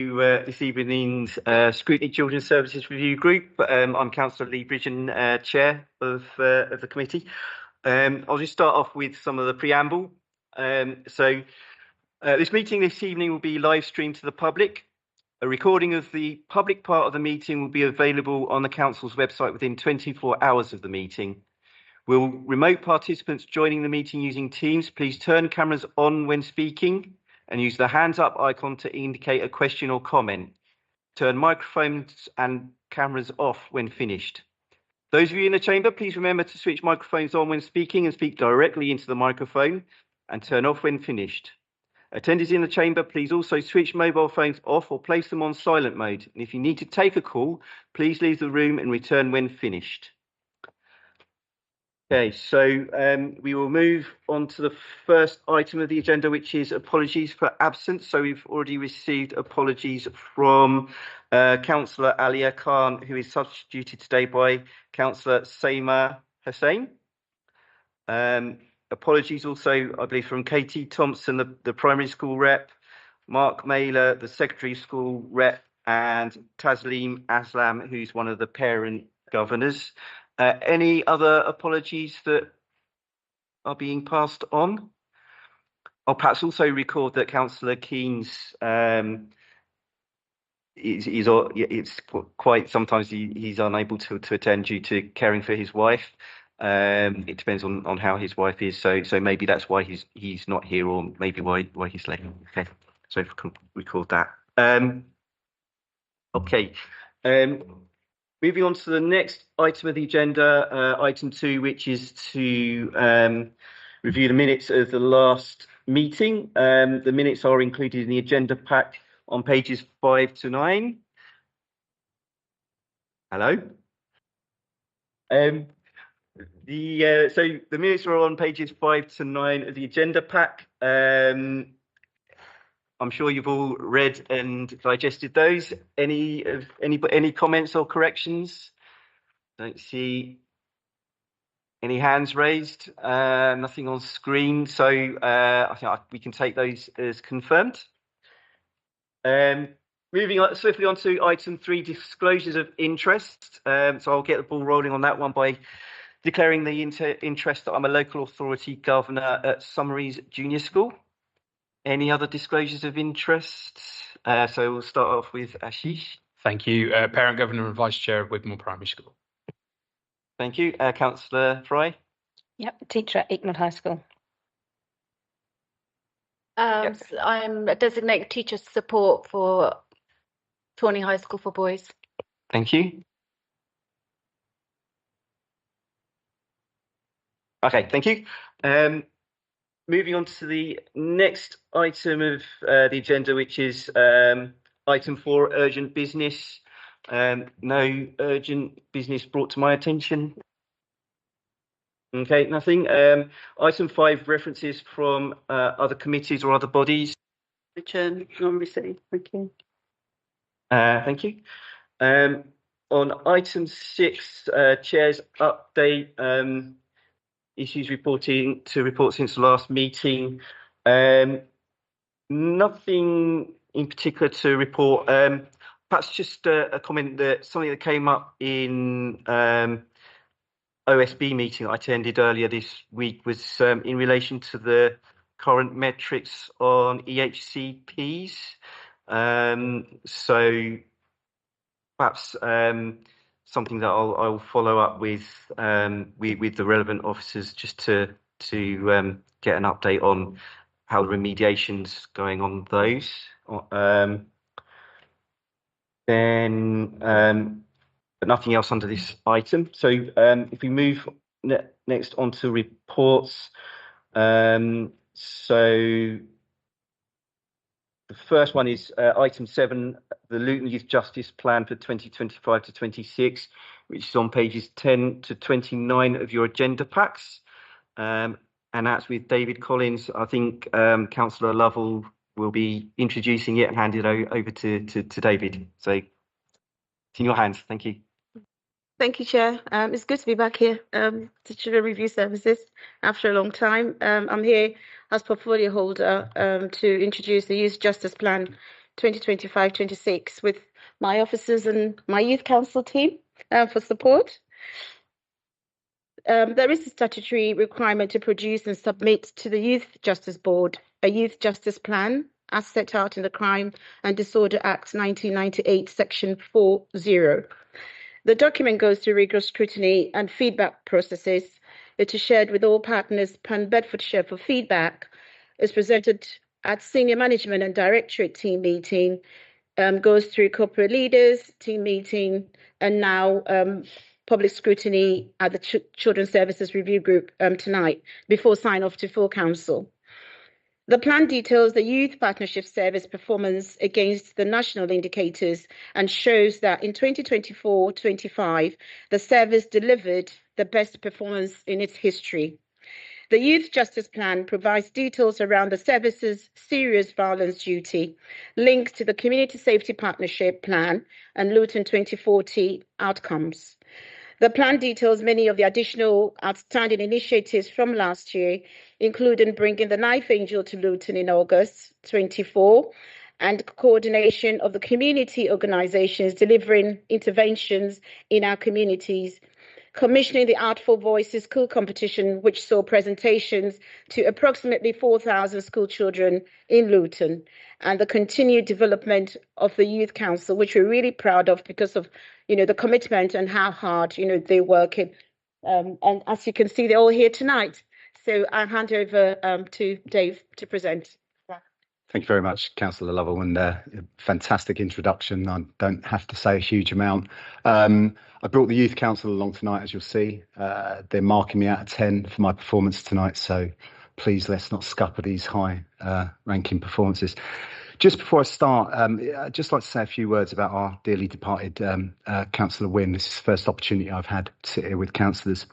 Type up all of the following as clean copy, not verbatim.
This evening's Scrutiny Children's Services Review Group. I'm Councillor Lee Bridgen, Chair of the committee. I'll just start off with some of the preamble. This meeting this evening will be live streamed to the public. A recording of the public part of the meeting will be available on the Council's website within 24 hours of the meeting. Will remote participants joining the meeting using Teams please turn cameras on when speaking and use the hands up icon to indicate a question or comment. Turn microphones and cameras off when finished. Those of you in the chamber, please remember to switch microphones on when speaking and speak directly into the microphone and turn off when finished. Attendees in the chamber, please also switch mobile phones off or place them on silent mode. And if you need to take a call, please leave the room and return when finished. Okay, so we will move on to the first item of the agenda, which is apologies for absence. So we've already received apologies from Councillor Alia Khan, who is substituted today by Councillor Seema Hussain. Apologies also, I believe, from Katie Thompson, the primary school rep, Mark Mailer, the secondary school rep, and Tasleem Aslam, who's one of the parent governors. Any other apologies that are being passed on? I'll perhaps also record that Councillor Keynes it's quite sometimes he's unable to attend due to caring for his wife. It depends on how his wife is, so maybe that's why he's not here, or maybe why he's late. Okay, so if we can record that. Okay. Moving on to the next item of the agenda, item 2, which is to review the minutes of the last meeting. The minutes are included in the agenda pack on pages 5 to 9. Hello. So the minutes are on pages 5 to 9 of the agenda pack. I'm sure you've all read and digested those. Any comments or corrections? Don't see any hands raised. Nothing on screen. So I think we can take those as confirmed. Moving on swiftly on to item 3, disclosures of interest. So I'll get the ball rolling on that one by declaring the interest that I'm a local authority governor at Summaries Junior School. Any other disclosures of interest? So we'll start off with Ashish. Thank you. Parent Governor and Vice Chair of Wigmore Primary School. Thank you. Councillor Fry. Yep, teacher at Eakman High School. Yep. So I'm a designated teacher support for Tawney High School for boys. Thank you. Okay, thank you. Moving on to the next item of the agenda, which is item 4, urgent business. No urgent business brought to my attention. Okay, nothing. Item 5, references from other committees or other bodies. Chair, non-received. Thank you. Thank you. On item 6, Chair's update. Issues reporting to report since the last meeting. Nothing in particular to report. Perhaps just a comment that something that came up in OSB meeting I attended earlier this week was in relation to the current metrics on EHCPs. So perhaps something that I'll follow up with the relevant officers just to get an update on how the remediation's going on those. But nothing else under this item. So if we move next on to reports, so the first one is item 7, the Luton Youth Justice Plan for 2025 to 26, which is on pages 10 to 29 of your agenda packs. And that's with David Collins. I think Councillor Lovell will be introducing it and hand it over to David. So it's in your hands. Thank you. Thank you, Chair. It's good to be back here to Children Review Services after a long time. I'm here as portfolio holder to introduce the Youth Justice Plan 2025-26 with my officers and my youth council team for support. There is a statutory requirement to produce and submit to the Youth Justice Board a youth justice plan as set out in the Crime and Disorder Act 1998, Section 40. The document goes through rigorous scrutiny and feedback processes. It is shared with all partners pan Bedfordshire for feedback. It's presented at senior management and directorate team meeting, goes through corporate leaders, team meeting, and now public scrutiny at the Children's Services Review Group tonight before sign off to full council. The plan details the Youth Partnership Service performance against the national indicators and shows that in 2024-25, the service delivered the best performance in its history. The Youth Justice Plan provides details around the service's serious violence duty, links to the Community Safety Partnership Plan and Luton 2040 outcomes. The plan details many of the additional outstanding initiatives from last year, including bringing the Knife Angel to Luton in August 24 and coordination of the community organisations delivering interventions in our communities, commissioning the Artful Voices school competition, which saw presentations to approximately 4,000 school children in Luton, and the continued development of the Youth Council, which we're really proud of because of, the commitment and how hard, they work in. And as you can see, they're all here tonight. So I'll hand over to Dave to present. Thank you very much, Councillor Lovell, and a fantastic introduction. I don't have to say a huge amount. I brought the Youth Council along tonight, as you'll see. They're marking me out of 10 for my performance tonight, so please let's not scupper these high ranking performances. Just before I start, I'd just like to say a few words about our dearly departed Councillor Wynne. This is the first opportunity I've had to sit here with councillors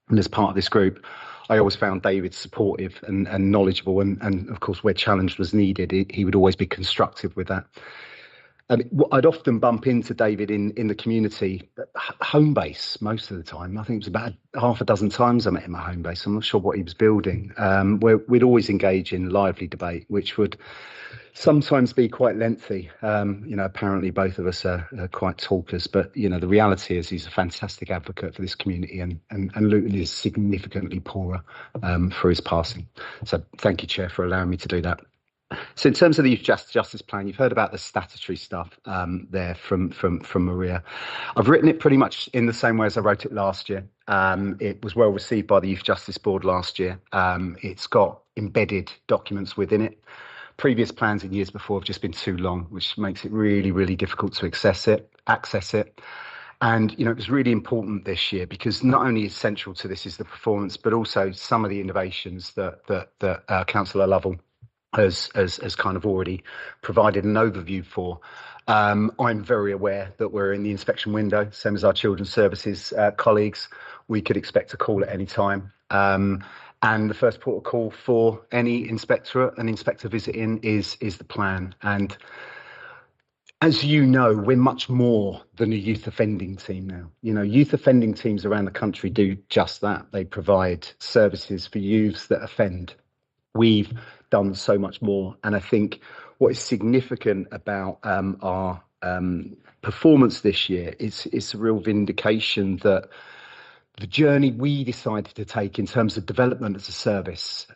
and as part of this group. I always found David supportive and knowledgeable, and of course, where challenge was needed, he would always be constructive with that. I'd often bump into David in the community, home base most of the time. I think it was about half a dozen times I met him at home base. I'm not sure what he was building. Where we'd always engage in lively debate, which would sometimes be quite lengthy. Apparently both of us are quite talkers, but the reality is he's a fantastic advocate for this community, and Luton is significantly poorer for his passing. So thank you, Chair, for allowing me to do that. So in terms of the Youth Justice Plan, you've heard about the statutory stuff there from Maria. I've written it pretty much in the same way as I wrote it last year. It was well received by the Youth Justice Board last year. It's got embedded documents within it. Previous plans in years before have just been too long, which makes it really, really difficult to access it. And, it was really important this year because not only is central to this is the performance, but also some of the innovations that Councillor Lovell has kind of already provided an overview for. I'm very aware that we're in the inspection window, same as our children's services colleagues. We could expect a call at any time. And the first port of call for any inspectorate and inspector visiting is the plan. And as you know, we're much more than a youth offending team now. Youth offending teams around the country do just that. They provide services for youths that offend. We've done so much more. And I think what is significant about our performance this year is a real vindication that the journey we decided to take in terms of development as a service,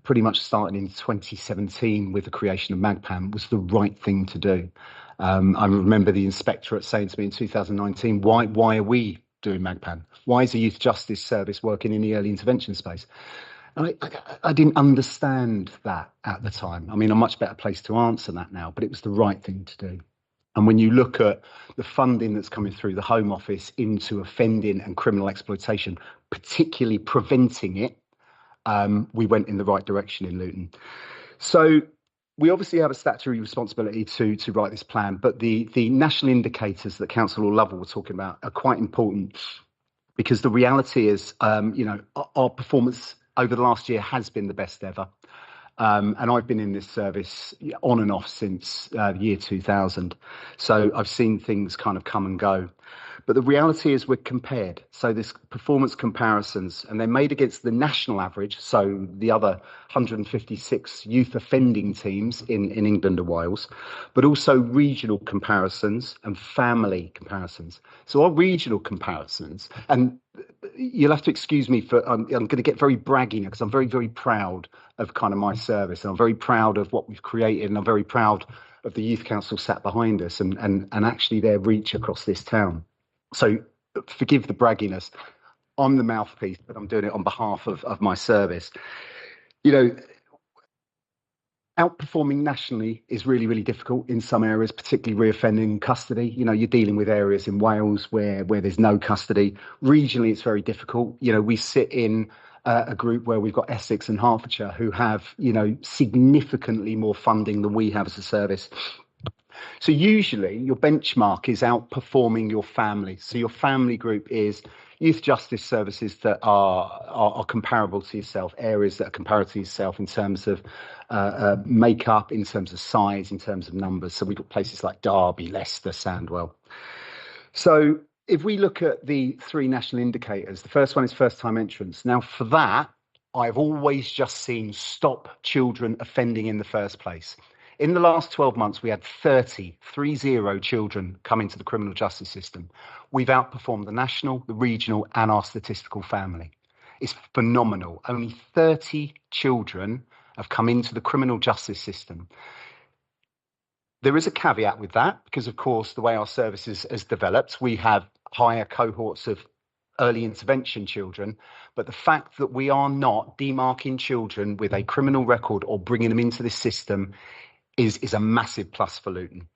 pretty much starting in 2017 with the creation of MAGPAM, was the right thing to do. I remember the inspectorate saying to me in 2019, why are we doing MAGPAM? Why is a youth justice service working in the early intervention space? I didn't understand that at the time. I'm much better placed to answer that now, but it was the right thing to do. And when you look at the funding that's coming through the Home Office into offending and criminal exploitation, particularly preventing it, we went in the right direction in Luton. So we obviously have a statutory responsibility to write this plan, but the national indicators that Councillor Lovell were talking about are quite important because the reality is, our performance over the last year has been the best ever. And I've been in this service on and off since the year 2000. So I've seen things kind of come and go. But the reality is we're compared. So there's performance comparisons, and they're made against the national average. So the other 156 youth offending teams in England and Wales, but also regional comparisons and family comparisons. So our regional comparisons, and you'll have to excuse me for, I'm going to get very braggy now because I'm very, very proud of kind of my service, and I'm very proud of what we've created, and I'm very proud of the youth council sat behind us and actually their reach across this town. So forgive the bragginess. I'm the mouthpiece, but I'm doing it on behalf of my service. You know, outperforming nationally is really, really difficult in some areas, particularly reoffending custody. You know, you're dealing with areas in Wales where there's no custody. Regionally, it's very difficult. You know, we sit in a group where we've got Essex and Hertfordshire who have, you know, significantly more funding than we have as a service. So usually your benchmark is outperforming your family. So your family group is youth justice services that are comparable to yourself, areas that are comparable to yourself in terms of makeup, in terms of size, in terms of numbers. So we've got places like Derby, Leicester, Sandwell. So if we look at the three national indicators, the first one is first time entrance. Now for that, I've always just seen stop children offending in the first place. In the last 12 months, we had 30 children come into the criminal justice system. We've outperformed the national, the regional, and our statistical family. It's phenomenal. Only 30 children have come into the criminal justice system. There is a caveat with that, because of course, the way our service has developed, we have higher cohorts of early intervention children, but the fact that we are not demarking children with a criminal record or bringing them into this system is a massive plus for Luton.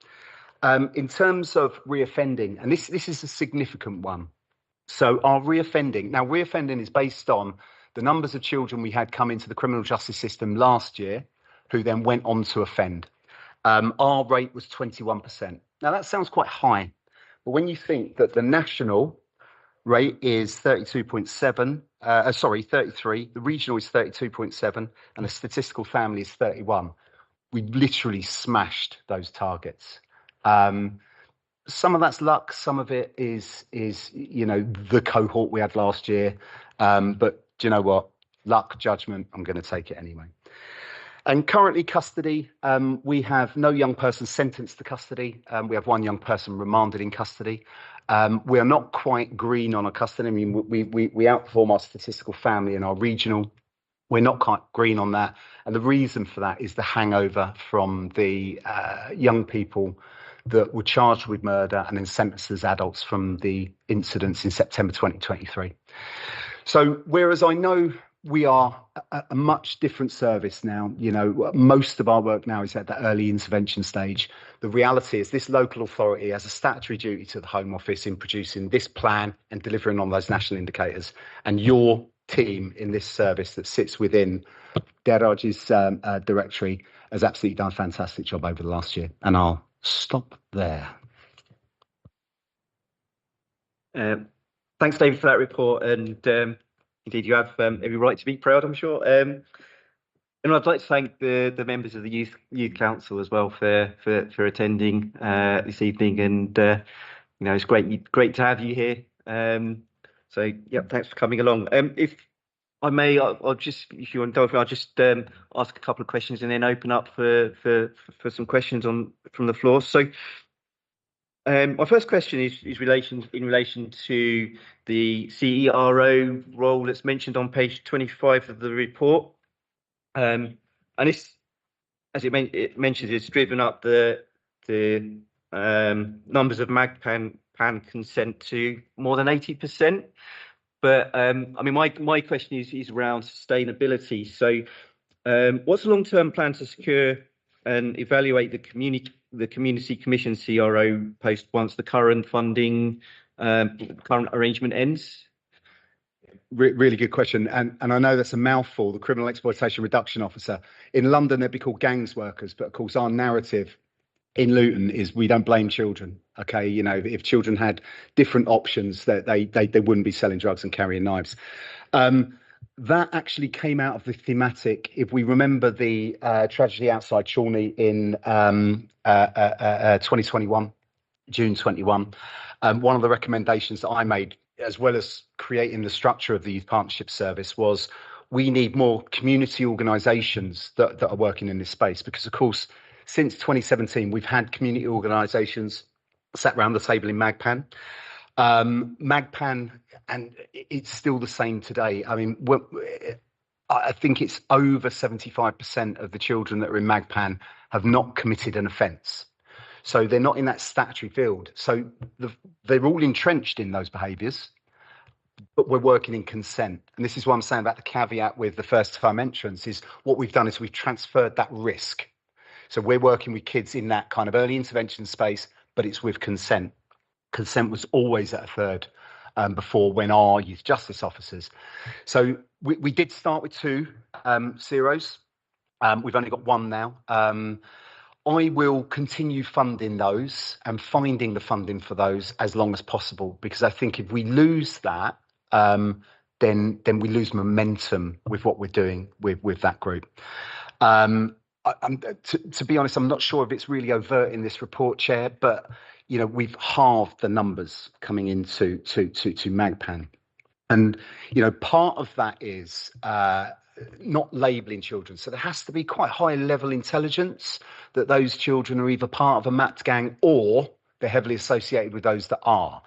In terms of reoffending, and this is a significant one. So our reoffending is based on the numbers of children we had come into the criminal justice system last year who then went on to offend. Our rate was 21%. Now that sounds quite high, but when you think that the national rate is 33, the regional is 32.7, and the statistical family is 31. We literally smashed those targets. Some of that's luck, some of it is you know, the cohort we had last year. But do you know what? Luck, judgment, I'm going to take it anyway. And currently custody, we have no young person sentenced to custody. We have one young person remanded in custody. We are not quite green on our custody. I mean, we outperform our statistical family and our regional. We're not quite green on that. And the reason for that is the hangover from the young people that were charged with murder and then sentenced as adults from the incidents in September 2023. So whereas I know we are a much different service now, you know, most of our work now is at that early intervention stage. The reality is this local authority has a statutory duty to the Home Office in producing this plan and delivering on those national indicators. And your team in this service that sits within Deraj's directory has absolutely done a fantastic job over the last year. And I'll stop there. Thanks, David, for that report. And indeed, you have every right to be proud, I'm sure. And I'd like to thank the members of the Youth Council as well for attending this evening. And you know, it's great to have you here. So yeah, thanks for coming along. If I may, I'll just, if you indulge me, I'll just ask a couple of questions and then open up for some questions from the floor. So my first question is in relation to the CERO role that's mentioned on page 25 of the report. And this, as it mentions, it's driven up the numbers of MAGPAN consent to more than 80%. But I mean, my question is around sustainability. So what's the long-term plan to secure and evaluate the community commission CRO post once the current funding, current arrangement ends? Really good question. And I know that's a mouthful, the Criminal Exploitation Reduction Officer. In London, they'd be called gangs workers. But of course, our narrative in Luton is we don't blame children. OK, you know, if children had different options, that they wouldn't be selling drugs and carrying knives. That actually came out of the thematic. If we remember the tragedy outside Chorley in 2021, June 21, one of the recommendations that I made, as well as creating the structure of the Youth Partnership Service, was we need more community organisations that are working in this space, because, of course, since 2017, we've had community organisations sat around the table in MAGPAN. MAGPAN, and it's still the same today. I mean, I think it's over 75% of the children that are in MAGPAN have not committed an offence. So they're not in that statutory field. So they're all entrenched in those behaviours, but we're working in consent. And this is what I'm saying about the caveat with the first time entrance, is what we've done is we've transferred that risk. So we're working with kids in that kind of early intervention space, but it's with consent. Consent was always at a third before, when our youth justice officers. So we did start with 2 zeros. We've only got 1 now. I will continue funding those and finding the funding for those as long as possible, because I think if we lose that, then we lose momentum with what we're doing with that group. To be honest, I'm not sure if it's really overt in this report, Chair, but we've halved the numbers coming into to MAGPAN, and part of that is not labelling children. So there has to be quite high level intelligence that those children are either part of a mapped gang or they're heavily associated with those that are.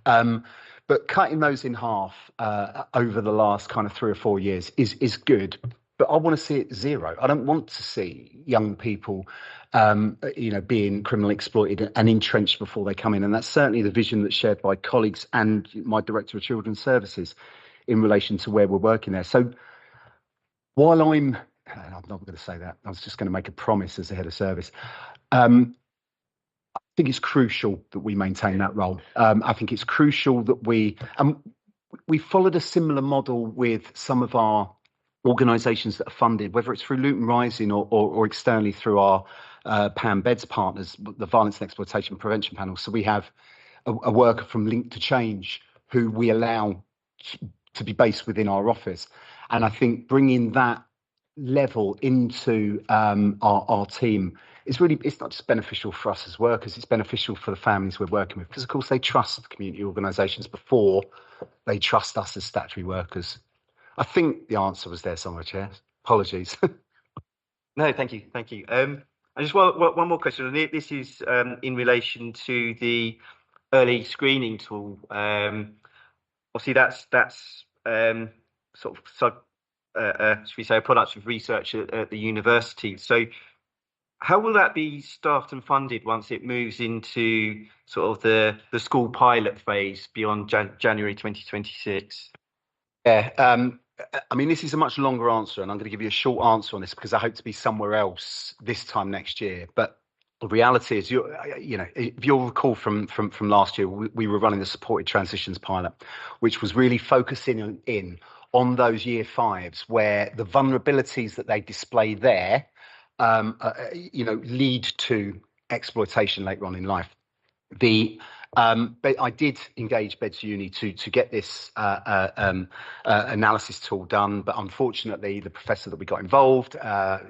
But cutting those in half over the last kind of 3 or 4 years is good. But I want to see it 0. I don't want to see young people, being criminally exploited and entrenched before they come in. And that's certainly the vision that's shared by colleagues and my Director of Children's Services in relation to where we're working there. So while I'm not going to say that, I was just going to make a promise as the head of service. I think it's crucial that we maintain that role. I think it's crucial that we followed a similar model with some of our organisations that are funded, whether it's through Luton Rising or externally through our PAM Beds partners, the Violence and Exploitation Prevention Panel. So we have a worker from Link to Change who we allow to be based within our office. And I think bringing that level into our team is really, it's not just beneficial for us as workers, it's beneficial for the families we're working with, because of course they trust community organisations before they trust us as statutory workers. I think the answer was there somewhere, Chair. Apologies. No, thank you. I just want one more question. And this is in relation to the early screening tool. Obviously, that's sort of should we say, a product of research at the university. So how will that be staffed and funded once it moves into sort of the school pilot phase beyond January 2026? Yeah, I mean, this is a much longer answer, and I'm going to give you a short answer on this because I hope to be somewhere else this time next year. But the reality is, if you'll recall from last year, we were running the supported transitions pilot, which was really focusing in on those year 5s where the vulnerabilities that they display there, lead to exploitation later on in life. But I did engage Beds Uni to get this analysis tool done, but unfortunately, the professor that we got involved, I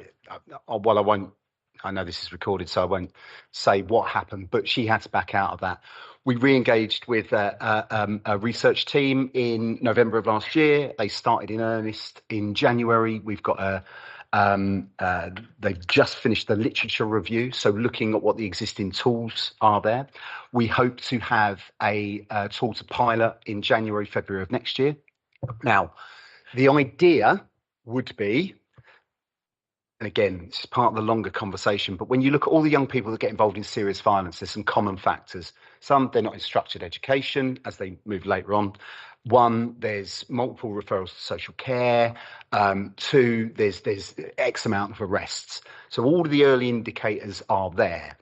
know this is recorded, so I won't say what happened, but she had to back out of that. We re-engaged with a research team in November of last year. They started in earnest in January. We've got they've just finished the literature review, so looking at what the existing tools are there. We hope to have a tool to pilot in January, February of next year. Now, the idea would be, and again, it's part of the longer conversation, but when you look at all the young people that get involved in serious violence, there's some common factors. Some, they're not in structured education as they move later on. 1, there's multiple referrals to social care. 2, there's X amount of arrests. So all of the early indicators are there.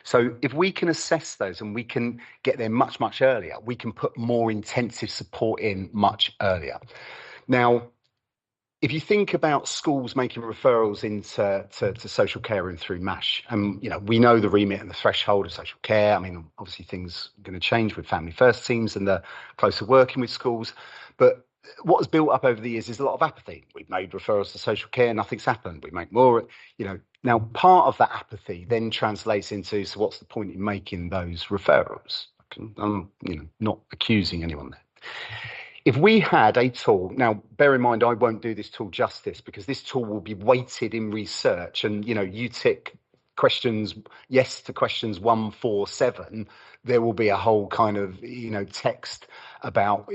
So if we can assess those and we can get there much, much earlier, we can put more intensive support in much earlier. Now, if you think about schools making referrals into social care and through MASH, and we know the remit and the threshold of social care. I mean, obviously things are going to change with Family First teams and the closer working with schools. But what has built up over the years is a lot of apathy. We've made referrals to social care, nothing's happened. We make more, Now, part of that apathy then translates into, so what's the point in making those referrals? I'm not accusing anyone there. If we had a tool, now bear in mind I won't do this tool justice because this tool will be weighted in research, and you tick questions yes to questions 1, 4, 7. There will be a whole kind of text about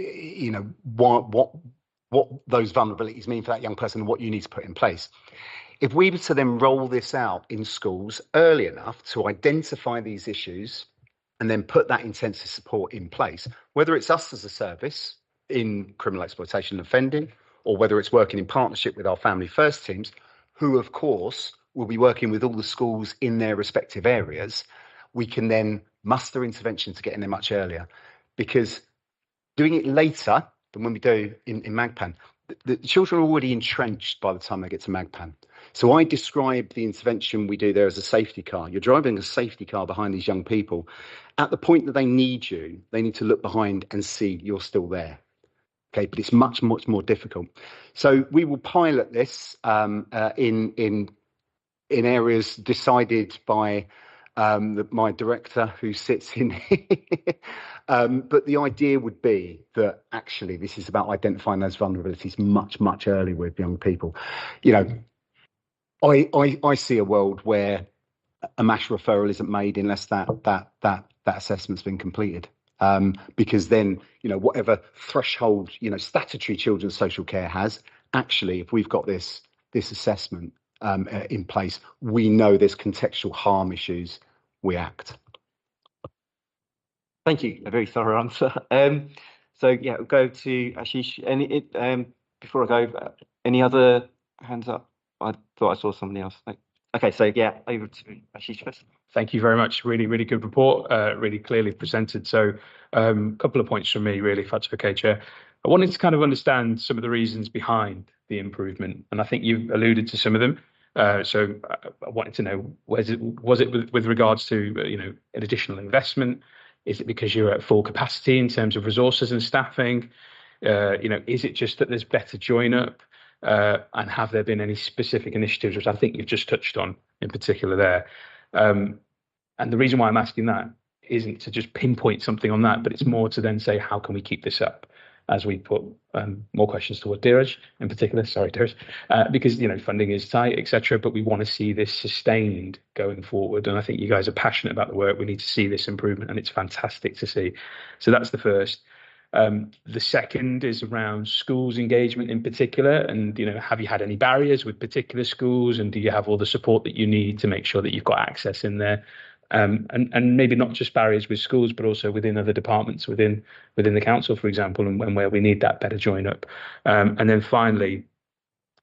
what those vulnerabilities mean for that young person and what you need to put in place. If we were to then roll this out in schools early enough to identify these issues and then put that intensive support in place, whether it's us as a service in criminal exploitation and offending, or whether it's working in partnership with our Family First teams, who of course will be working with all the schools in their respective areas, we can then muster intervention to get in there much earlier. Because doing it later than when we do in MAGPAN, the children are already entrenched by the time they get to MAGPAN. So I describe the intervention we do there as a safety car. You're driving a safety car behind these young people. At the point that they need you, they need to look behind and see you're still there. Okay, but it's much, much more difficult. So we will pilot this in areas decided by my director who sits in here. But the idea would be that actually this is about identifying those vulnerabilities much, much earlier with young people. I see a world where a MASH referral isn't made unless that assessment's been completed. Because then, whatever threshold, statutory children's social care has, actually, if we've got this assessment in place, we know there's contextual harm issues, we act. Thank you. A very thorough answer. So yeah, we'll go to Ashish. Before I go, any other hands up? I thought I saw somebody else. Okay, so yeah, over to Ashish first. Thank you very much. Really, really good report. Really clearly presented. So a couple of points from me, really, if that's okay, Chair. I wanted to kind of understand some of the reasons behind the improvement, and I think you've alluded to some of them. So I wanted to know, was it with regards to an additional investment? Is it because you're at full capacity in terms of resources and staffing? Is it just that there's better join up? And have there been any specific initiatives, which I think you've just touched on in particular there? And the reason why I'm asking that isn't to just pinpoint something on that, but it's more to then say, how can we keep this up as we put more questions toward Dheeraj in particular? Sorry, Dheeraj, because funding is tight, etc. But we want to see this sustained going forward, and I think you guys are passionate about the work. We need to see this improvement, and it's fantastic to see. So that's the first. The second is around schools engagement in particular, and have you had any barriers with particular schools, and do you have all the support that you need to make sure that you've got access in there? And maybe not just barriers with schools, but also within other departments within the council, for example, and where we need that better join up. And then finally,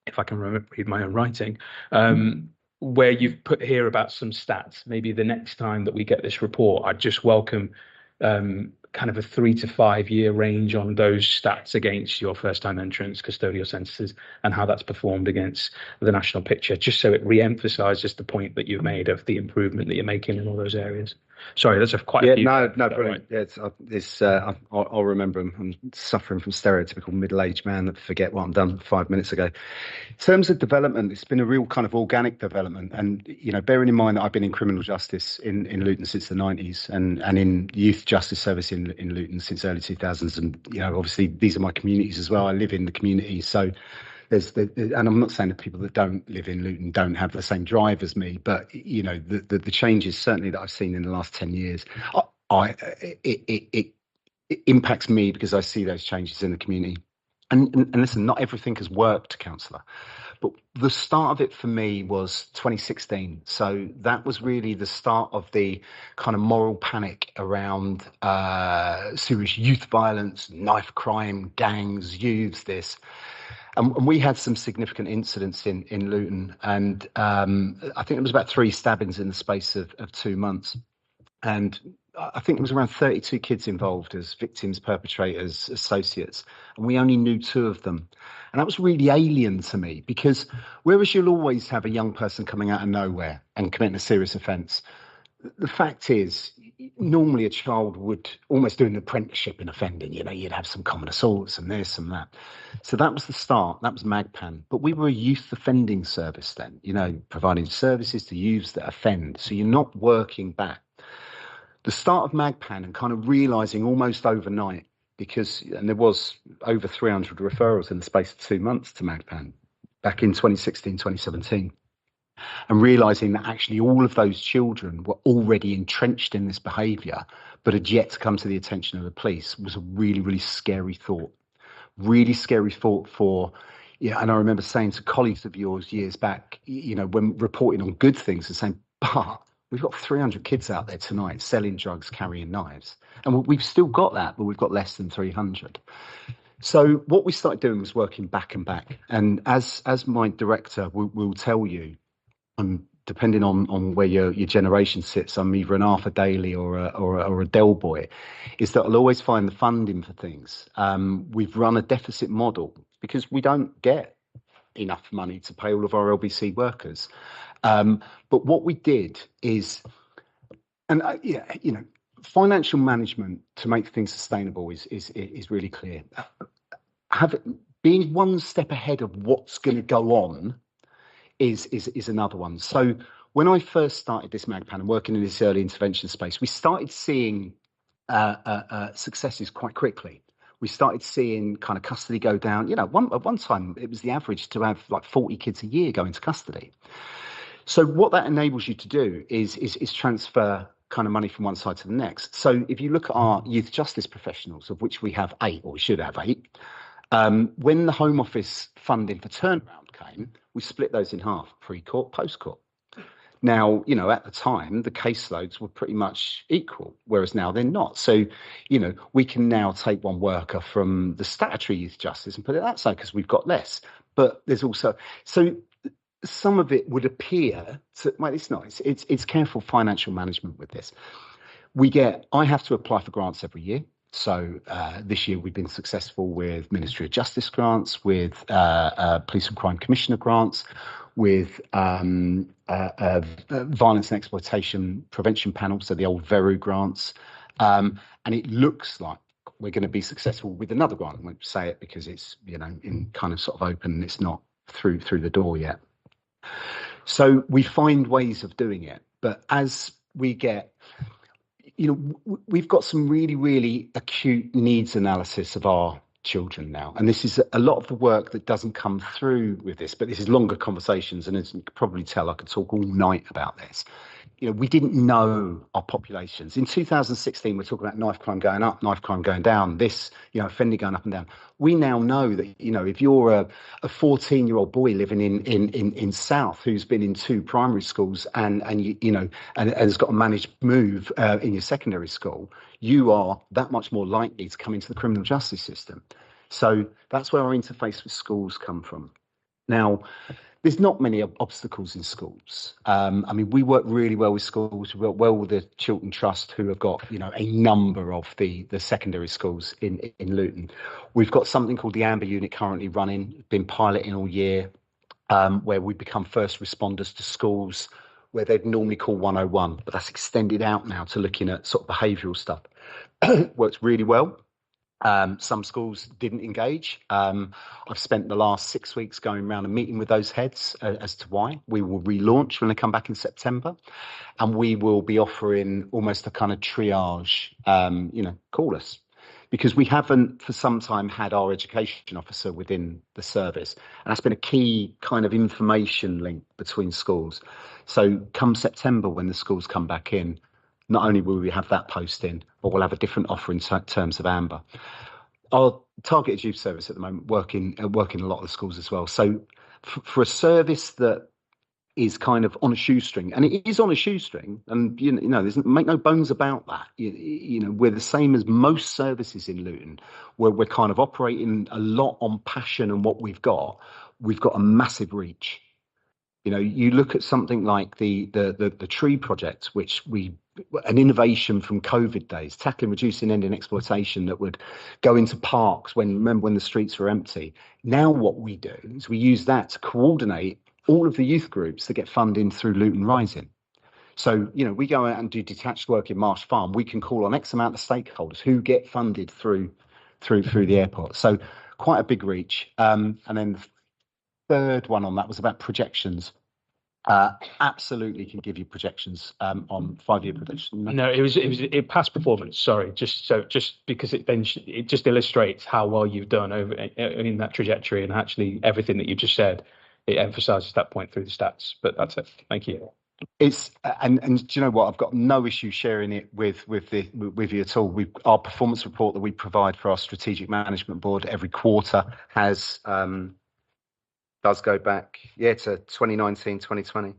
if I can read my own writing, where you've put here about some stats, maybe the next time that we get this report, I'd just welcome kind of a 3 to 5 year range on those stats against your first time entrants, custodial censuses, and how that's performed against the national picture, just so it re-emphasises the point that you've made of the improvement that you're making in all those areas. Sorry, that's quite a few. No, brilliant. Right? I'll remember them. I'm suffering from stereotypical middle-aged man that forget what I've done 5 minutes ago. In terms of development, it's been a real kind of organic development. And, bearing in mind that I've been in criminal justice in Luton since the 90s and in youth justice service in Luton since early 2000s. And, obviously these are my communities as well. I live in the community. So and I'm not saying that people that don't live in Luton don't have the same drive as me, but the changes certainly that I've seen in the last 10 years, it impacts me because I see those changes in the community. And listen, not everything has worked, councillor, but the start of it for me was 2016. So that was really the start of the kind of moral panic around serious youth violence, knife crime, gangs, youths, this. And we had some significant incidents in Luton, and I think it was about 3 stabbings in the space of 2 months. And I think there was around 32 kids involved as victims, perpetrators, associates, and we only knew 2 of them. And that was really alien to me, because whereas you'll always have a young person coming out of nowhere and committing a serious offence, the fact is, normally a child would almost do an apprenticeship in offending. You'd have some common assaults and this and that. So that was the start. That was MAGPAN. But we were a youth offending service then, providing services to youths that offend. So you're not working back. The start of MAGPAN and kind of realising almost overnight, and there was over 300 referrals in the space of 2 months to MAGPAN back in 2016, 2017. And realising that actually all of those children were already entrenched in this behaviour, but had yet to come to the attention of the police, was a really, really scary thought. Really scary thought for, and I remember saying to colleagues of yours years back, when reporting on good things and saying, but we've got 300 kids out there tonight selling drugs, carrying knives. And we've still got that, but we've got less than 300. So what we started doing was working back and back. And as my director will tell you, depending on where your generation sits, I'm either an Arthur Daly or a Del Boy, is that I'll always find the funding for things. We've run a deficit model because we don't get enough money to pay all of our LBC workers. But what we did is, financial management to make things sustainable is really clear. Being one step ahead of what's going to go on is another one. So when I first started this MAGPAN and working in this early intervention space, we started seeing successes quite quickly. We started seeing kind of custody go down. At one time, it was the average to have like 40 kids a year go into custody. So what that enables you to do is transfer kind of money from one side to the next. So if you look at our youth justice professionals, of which we have 8, or we should have 8, when the Home Office funding for turnaround came, we split those in half, pre-court, post-court. Now, at the time, the caseloads were pretty much equal, whereas now they're not. So, we can now take one worker from the statutory youth justice and put it that side because we've got less. But there's also, so some of it would appear to, well, it's not, it's careful financial management with this. I have to apply for grants every year. So this year we've been successful with Ministry of Justice grants, with Police and Crime Commissioner grants, with Violence and Exploitation Prevention Panel, so the old VERU grants. And it looks like we're going to be successful with another grant. I won't say it because it's, in kind of sort of open and it's not through the door yet. So we find ways of doing it. But as we get, we've got some really, really acute needs analysis of our children now. And this is a lot of the work that doesn't come through with this, but this is longer conversations. And as you can probably tell, I could talk all night about this. We didn't know our populations. In 2016, we're talking about knife crime going up, knife crime going down, offending going up and down. We now know that, if you're a 14-year-old boy living in South who's been in 2 primary schools and has got a managed move in your secondary school, you are that much more likely to come into the criminal justice system. So that's where our interface with schools come from. Now, there's not many obstacles in schools. We work really well with schools. We work well with the Chiltern Trust, who have got, a number of the secondary schools in Luton. We've got something called the Amber Unit currently running, been piloting all year, where we become first responders to schools where they'd normally call 101, but that's extended out now to looking at sort of behavioural stuff. Works really well. Some schools didn't engage. I've spent the last 6 weeks going around and meeting with those heads as to why. We will relaunch when they come back in September, and we will be offering almost a kind of triage, call us. Because we haven't for some time had our education officer within the service. And that's been a key kind of information link between schools. So come September, when the schools come back in, not only will we have that post in, but we'll have a different offer in terms of Amber. Our targeted youth service at the moment working a lot of the schools as well. So for a service that is kind of on a shoestring, and it is on a shoestring, and there's make no bones about that. We're the same as most services in Luton, where we're kind of operating a lot on passion and what we've got a massive reach. You look at something like the tree project, which an innovation from COVID days, tackling, reducing, ending exploitation, that would go into parks when the streets were empty. Now what we do is we use that to coordinate all of the youth groups that get funding through Luton Rising. So, we go out and do detached work in Marsh Farm. We can call on X amount of stakeholders who get funded through the airport. So quite a big reach. And then the third one on that was about projections. Absolutely can give you projections on 5-year prediction. No, it was past performance. Sorry, just because it just illustrates how well you've done over in that trajectory, and actually everything that you just said, it emphasises that point through the stats. But that's it. Thank you. It's and do you know what? I've got no issue sharing it with you at all. Our performance report that we provide for our strategic management board every quarter has does go back to 2019, 2020.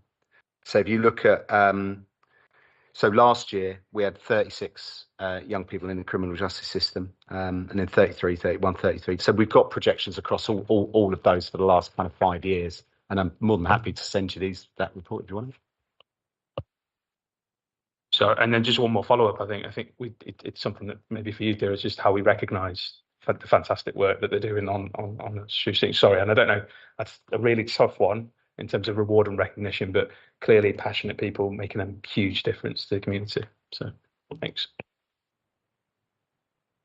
So if you look at so last year we had 36 young people in the criminal justice system, and then 33, 31, 33. So we've got projections across all of those for the last kind of 5 years, and I'm more than happy to send you that report if you want. So, and then just one more follow-up. I think it's something that maybe for you, there is just how we recognise the fantastic work that they're doing on the shooting. Sorry, and I don't know, that's a really tough one in terms of reward and recognition, but clearly passionate people making a huge difference to the community. So, thanks.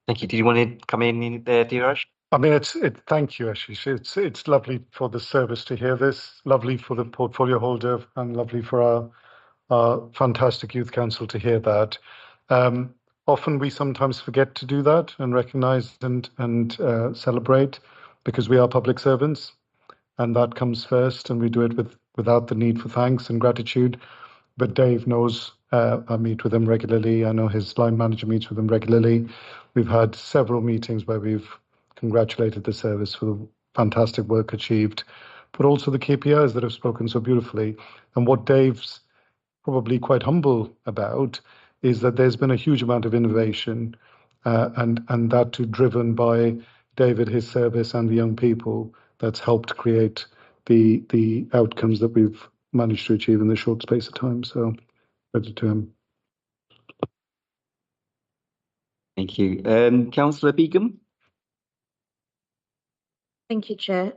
Thank you. Did you want to come in there, Dheeraj? I mean, thank you, Ashish. It's lovely for the service to hear this, lovely for the portfolio holder, and lovely for our fantastic youth council to hear that. Often we sometimes forget to do that and recognise and celebrate, because we are public servants, and that comes first, and we do it without the need for thanks and gratitude. But Dave knows I meet with him regularly. I know his line manager meets with him regularly. We've had several meetings where we've congratulated the service for the fantastic work achieved, but also the KPIs that have spoken so beautifully. And what Dave's probably quite humble about is that there's been a huge amount of innovation, and that too driven by David, his service, and the young people that's helped create the outcomes that we've managed to achieve in this short space of time. So credit to him. Thank you. Councillor Begum? Thank you, Chair.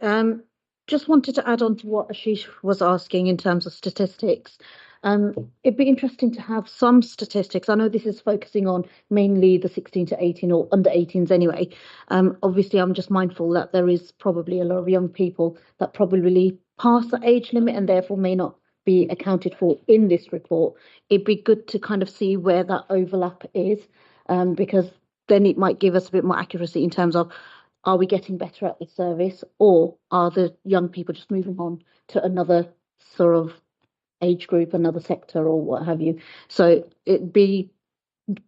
Just wanted to add on to what Ashish was asking in terms of statistics. It'd be interesting to have some statistics. I know this is focusing on mainly the 16 to 18 or under 18s anyway. Obviously, I'm just mindful that there is probably a lot of young people that probably pass the age limit and therefore may not be accounted for in this report. It'd be good to kind of see where that overlap is, because then it might give us a bit more accuracy in terms of, are we getting better at the service, or are the young people just moving on to another sort of age group, another sector, or what have you? So it'd be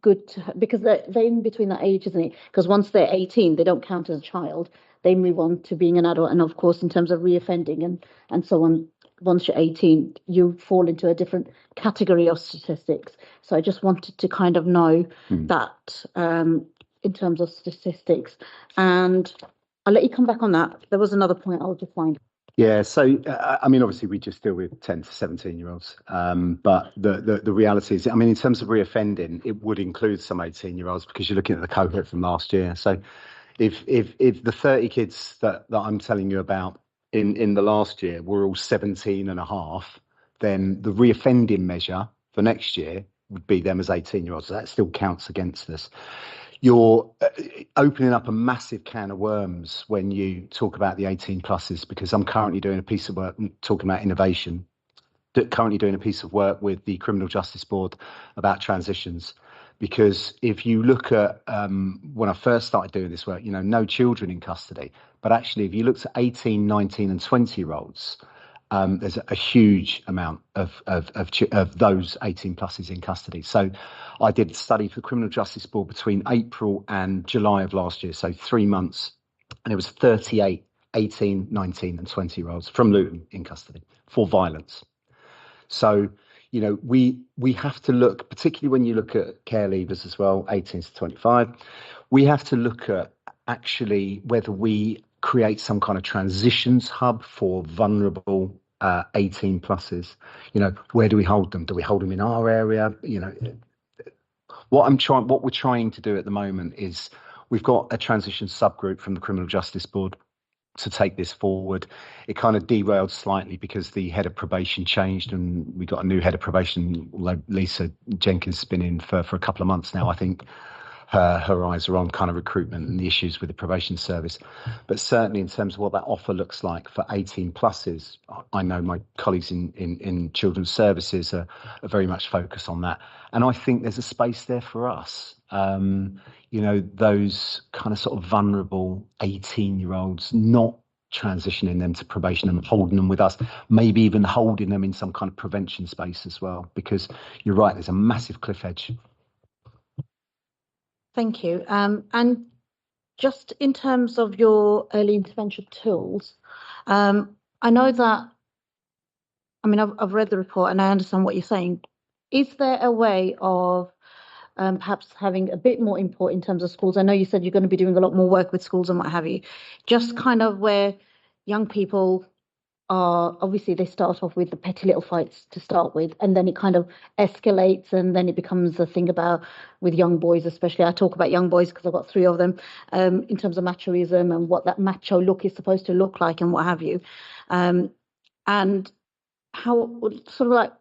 good to, because they're in between that age, isn't it? Because once they're 18, they don't count as a child. They move on to being an adult. And of course, in terms of reoffending and so on, once you're 18, you fall into a different category of statistics. So I just wanted to kind of know that in terms of statistics. And I'll let you come back on that. There was another point I'll just find. Yeah, so I mean, obviously we just deal with 10 to 17-year-olds, but the reality is, I mean, in terms of reoffending, it would include some 18-year-olds because you're looking at the cohort from last year. So if the 30 kids that I'm telling you about in the last year were all 17 and a half, then the reoffending measure for next year would be them as 18-year-olds. So that still counts against us. You're opening up a massive can of worms when you talk about the 18 pluses, because I'm currently doing a piece of work talking about innovation, currently doing a piece of work with the Criminal Justice Board about transitions. Because if you look at when I first started doing this work, no children in custody, but actually if you looked at 18, 19 and 20-year-olds, there's a huge amount of those 18 pluses in custody. So I did a study for the Criminal Justice Board between April and July of last year, so 3 months, and it was 38 18, 19 and 20-year-olds from Luton in custody for violence. So, we have to look, particularly when you look at care leavers as well, 18 to 25, we have to look at actually whether we create some kind of transitions hub for vulnerable 18 pluses. Where do we hold them? Do we hold them in our area? What we're trying to do at the moment is we've got a transition subgroup from the Criminal Justice Board to take this forward. It kind of derailed slightly because the head of probation changed and we got a new head of probation, although Lisa Jenkins has been in for a couple of months now. I think her eyes are on kind of recruitment and the issues with the probation service. But certainly in terms of what that offer looks like for 18 pluses, I know my colleagues in children's services are very much focused on that. And I think there's a space there for us. Those kind of sort of vulnerable 18-year-olds, not transitioning them to probation and holding them with us, maybe even holding them in some kind of prevention space as well, because you're right, there's a massive cliff edge. Thank you. And just in terms of your early intervention tools, I know that, I've read the report and I understand what you're saying. Is there a way of perhaps having a bit more input in terms of schools? I know you said you're going to be doing a lot more work with schools and what have you, just kind of where young people are, obviously they start off with the petty little fights to start with, and then it kind of escalates, and then it becomes a thing about, with young boys especially, I talk about young boys because I've got 3 of them, in terms of machoism and what that macho look is supposed to look like and what have you. And how sort of like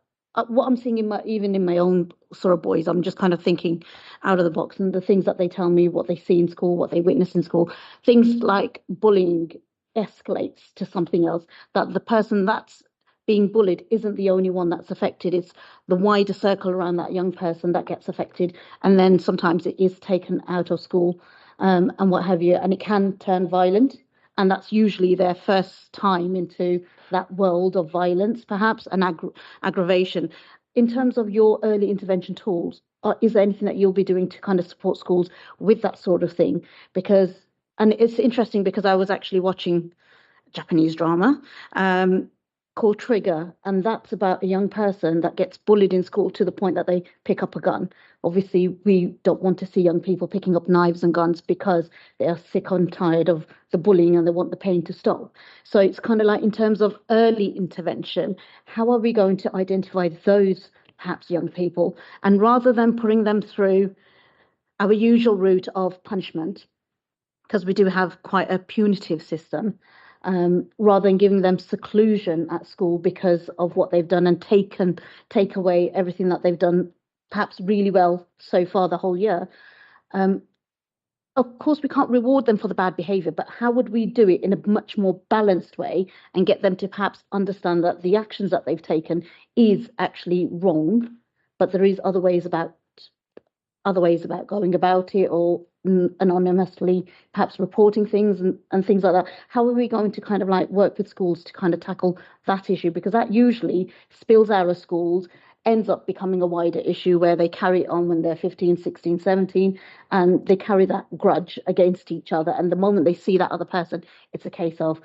what I'm seeing even in my own sort of boys, I'm just kind of thinking out of the box, and the things that they tell me, what they see in school, what they witness in school, things like bullying escalates to something else, that the person that's being bullied isn't the only one that's affected. It's the wider circle around that young person that gets affected, and then sometimes it is taken out of school and what have you, and it can turn violent, and that's usually their first time into that world of violence, perhaps, and aggravation. In terms of your early intervention tools, is there anything that you'll be doing to kind of support schools with that sort of thing? And it's interesting because I was actually watching a Japanese drama called Trigger, and that's about a young person that gets bullied in school to the point that they pick up a gun. Obviously, we don't want to see young people picking up knives and guns because they are sick and tired of the bullying and they want the pain to stop. So it's kind of like, in terms of early intervention, how are we going to identify those perhaps young people? And rather than putting them through our usual route of punishment, because we do have quite a punitive system, rather than giving them seclusion at school because of what they've done and take away everything that they've done perhaps really well so far the whole year. Of course, we can't reward them for the bad behavior, but how would we do it in a much more balanced way and get them to perhaps understand that the actions that they've taken is actually wrong, but there is other ways about going about it, or anonymously perhaps reporting things and things like that. How are we going to kind of like work with schools to kind of tackle that issue? Because that usually spills out of schools, ends up becoming a wider issue where they carry it on when they're 15, 16, 17, and they carry that grudge against each other. And the moment they see that other person, it's a case of,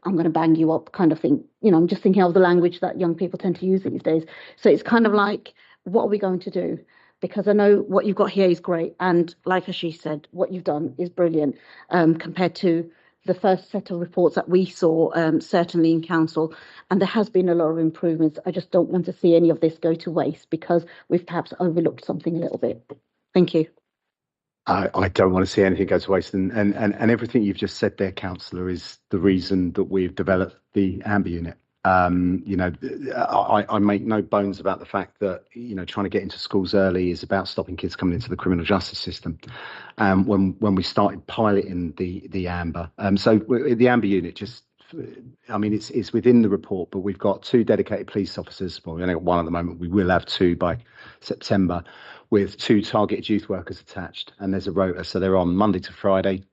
I'm going to bang you up kind of thing. I'm just thinking of the language that young people tend to use these days. So it's kind of like, what are we going to do? Because I know what you've got here is great. And like Ashish said, what you've done is brilliant compared to the first set of reports that we saw, certainly in council. And there has been a lot of improvements. I just don't want to see any of this go to waste because we've perhaps overlooked something a little bit. Thank you. I don't want to see anything go to waste. And everything you've just said there, Councillor, is the reason that we've developed the Amber Unit. I make no bones about the fact that, trying to get into schools early is about stopping kids coming into the criminal justice system. When we started piloting the Amber, so the Amber Unit it's within the report, but we've got 2 dedicated police officers. Well, we only got 1 at the moment. We will have 2 by September, with 2 targeted youth workers attached. And there's a rota, so they're on Monday to Friday,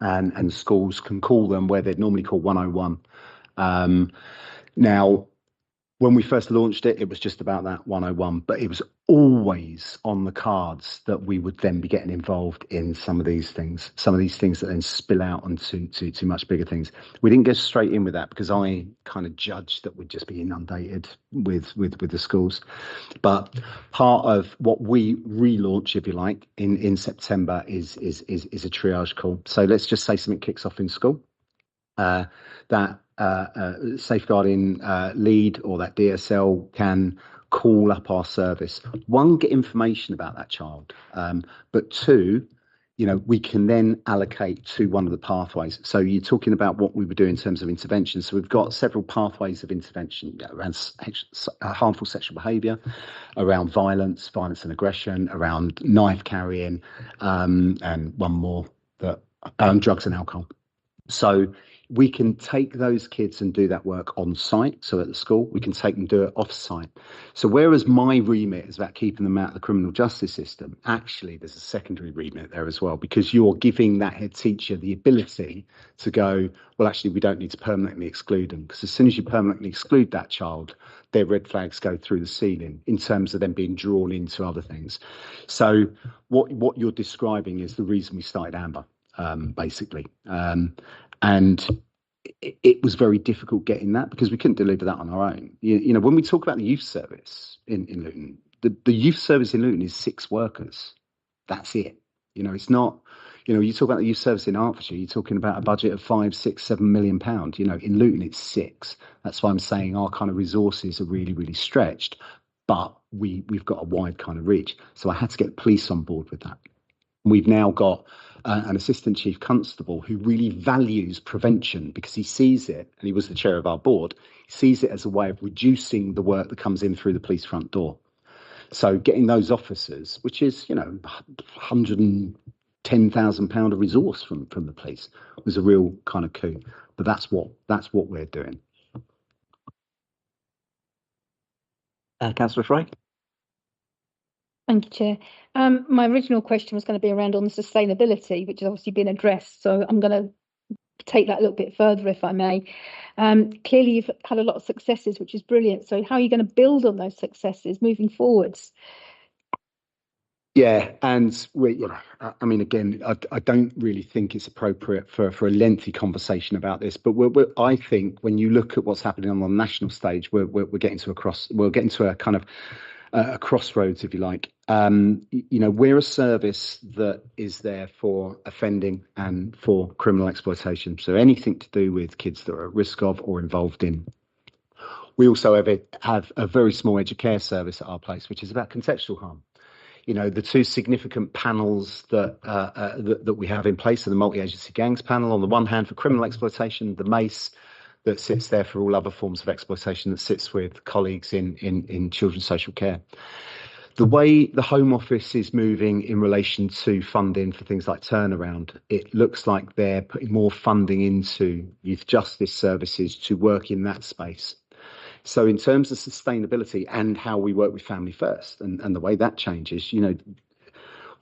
and schools can call them where they'd normally call 101. Now, when we first launched it, it was just about that 101, but it was always on the cards that we would then be getting involved in some of these things that then spill out onto to much bigger things. We didn't go straight in with that because I kind of judged that we'd just be inundated with the schools. But part of what we relaunch, if you like, in September is a triage call. So let's just say something kicks off in school. That safeguarding lead or that DSL can call up our service. 1, get information about that child, but 2, we can then allocate to one of the pathways. So you're talking about what we would do in terms of intervention. So we've got several pathways of intervention around harmful sexual behaviour, around violence and aggression, around knife carrying, and one more, that drugs and alcohol. So we can take those kids and do that work on site. So at the school, we can take them do it off site. So whereas my remit is about keeping them out of the criminal justice system, actually there's a secondary remit there as well, because you're giving that head teacher the ability to go, well, actually, we don't need to permanently exclude them, because as soon as you permanently exclude that child, their red flags go through the ceiling in terms of them being drawn into other things. So what you're describing is the reason we started Amber. Basically. And it was very difficult getting that, because we couldn't deliver that on our own. When we talk about the youth service in Luton, the youth service in Luton is 6 workers. That's it. It's not, you talk about the youth service in Hertfordshire, you're talking about a budget of 5, 6, 7 million pounds. In Luton, it's 6. That's why I'm saying our kind of resources are really, really stretched, but we've got a wide kind of reach. So I had to get the police on board with that. We've now got an assistant chief constable who really values prevention, because he sees it, and he was the chair of our board, he sees it as a way of reducing the work that comes in through the police front door. So getting those officers, which is, £110,000 of resource from the police, was a real kind of coup. But that's what we're doing. Councillor Fry? Thank you, Chair. My original question was going to be around on the sustainability, which has obviously been addressed. So I'm going to take that a little bit further, if I may. Clearly, you've had a lot of successes, which is brilliant. So how are you going to build on those successes moving forwards? Yeah, and again, I don't really think it's appropriate for a lengthy conversation about this, but I think when you look at what's happening on the national stage, we're getting to a kind of a crossroads, if you like. We're a service that is there for offending and for criminal exploitation. So anything to do with kids that are at risk of or involved in. We also have a very small educare service at our place, which is about contextual harm. The 2 significant panels that we have in place are the multi-agency gangs panel on the one hand for criminal exploitation, the MACE that sits there for all other forms of exploitation, that sits with colleagues in children's social care. The way the Home Office is moving in relation to funding for things like turnaround, it looks like they're putting more funding into youth justice services to work in that space. So in terms of sustainability and how we work with Family First and the way that changes,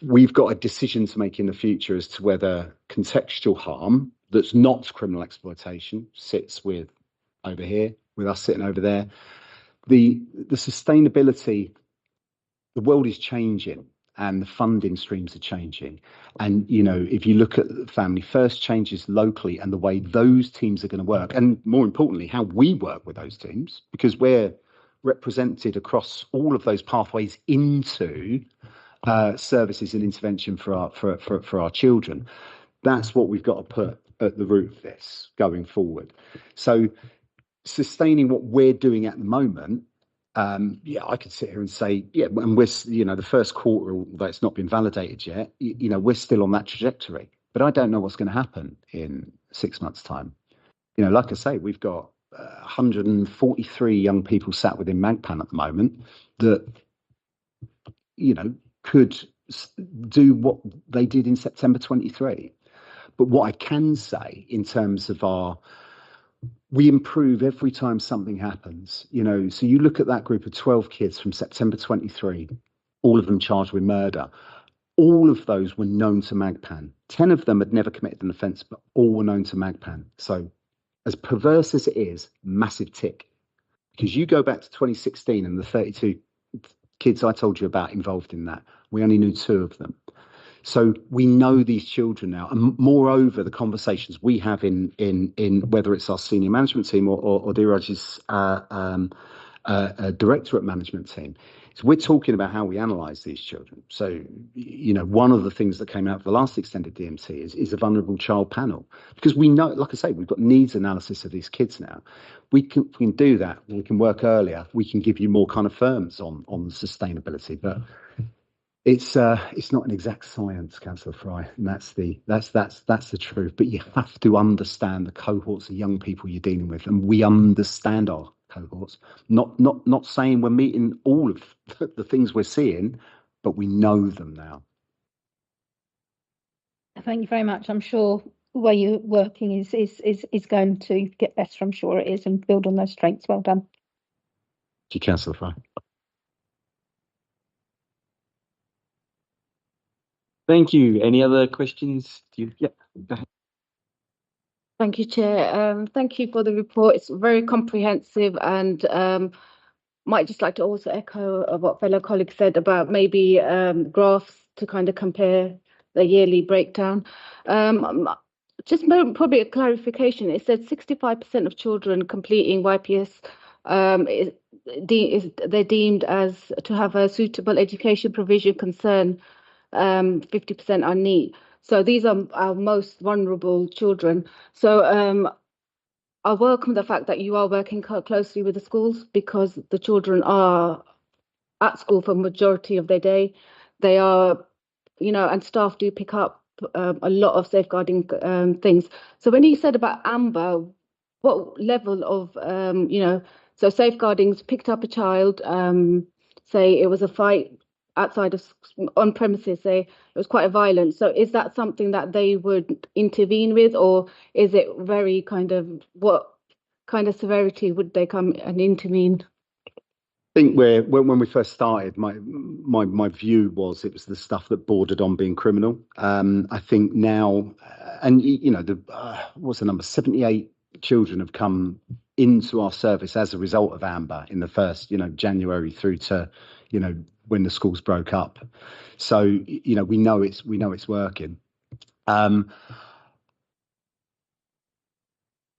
we've got a decision to make in the future as to whether contextual harm that's not criminal exploitation sits with over here, with us sitting over there. The sustainability, the world is changing and the funding streams are changing. And, if you look at Family First changes locally and the way those teams are going to work, and more importantly, how we work with those teams, because we're represented across all of those pathways into services and intervention for our children. That's what we've got to put at the root of this going forward. So sustaining what we're doing at the moment, I could sit here and say, and we're, the first quarter, although it's not been validated yet, we're still on that trajectory. But I don't know what's going to happen in 6 months' time. Like I say, we've got 143 young people sat within MAGPAN at the moment that, could do what they did in September 23. But what I can say in terms of we improve every time something happens, so you look at that group of 12 kids from September 23, all of them charged with murder. All of those were known to MAGPAN. 10 of them had never committed an offence, but all were known to MAGPAN. So as perverse as it is, massive tick. Because you go back to 2016 and the 32 kids I told you about involved in that, we only knew 2 of them. So we know these children now, and moreover, the conversations we have in whether it's our senior management team or Dheeraj's directorate management team. So we're talking about how we analyse these children. So, one of the things that came out of the last extended DMT is a vulnerable child panel, because we know, like I say, we've got needs analysis of these kids now. We can do that. We can work earlier. We can give you more kind of firms on the sustainability, but It's not an exact science, Councillor Fry, and that's the truth. But you have to understand the cohorts of young people you're dealing with, and we understand our cohorts. Not saying we're meeting all of the things we're seeing, but we know them now. Thank you very much. I'm sure the way you're working is going to get better. I'm sure it is, and build on those strengths. Well done. Thank you, Councillor Fry. Thank you. Any other questions? Yeah, go ahead. Thank you, Chair. Thank you for the report. It's very comprehensive, and might just like to also echo what fellow colleagues said about maybe graphs to kind of compare the yearly breakdown. Just probably a clarification. It said 65% of children completing YPS they're deemed as to have a suitable education provision concern. 50% are NEET. So these are our most vulnerable children. So I welcome the fact that you are working closely with the schools, because the children are at school for majority of their day. They are, and staff do pick up a lot of safeguarding things. So when you said about Amber, what level of, so safeguarding's picked up a child, say it was a fight outside of on premises, say it was quite violent. So is that something that they would intervene with, or is it very kind of, what kind of severity would they come and intervene? I think when we first started, my view was it was the stuff that bordered on being criminal. I think now, and what's the number? 78 children have come into our service as a result of Amber in the first, January through to, when the schools broke up. So we know it's working.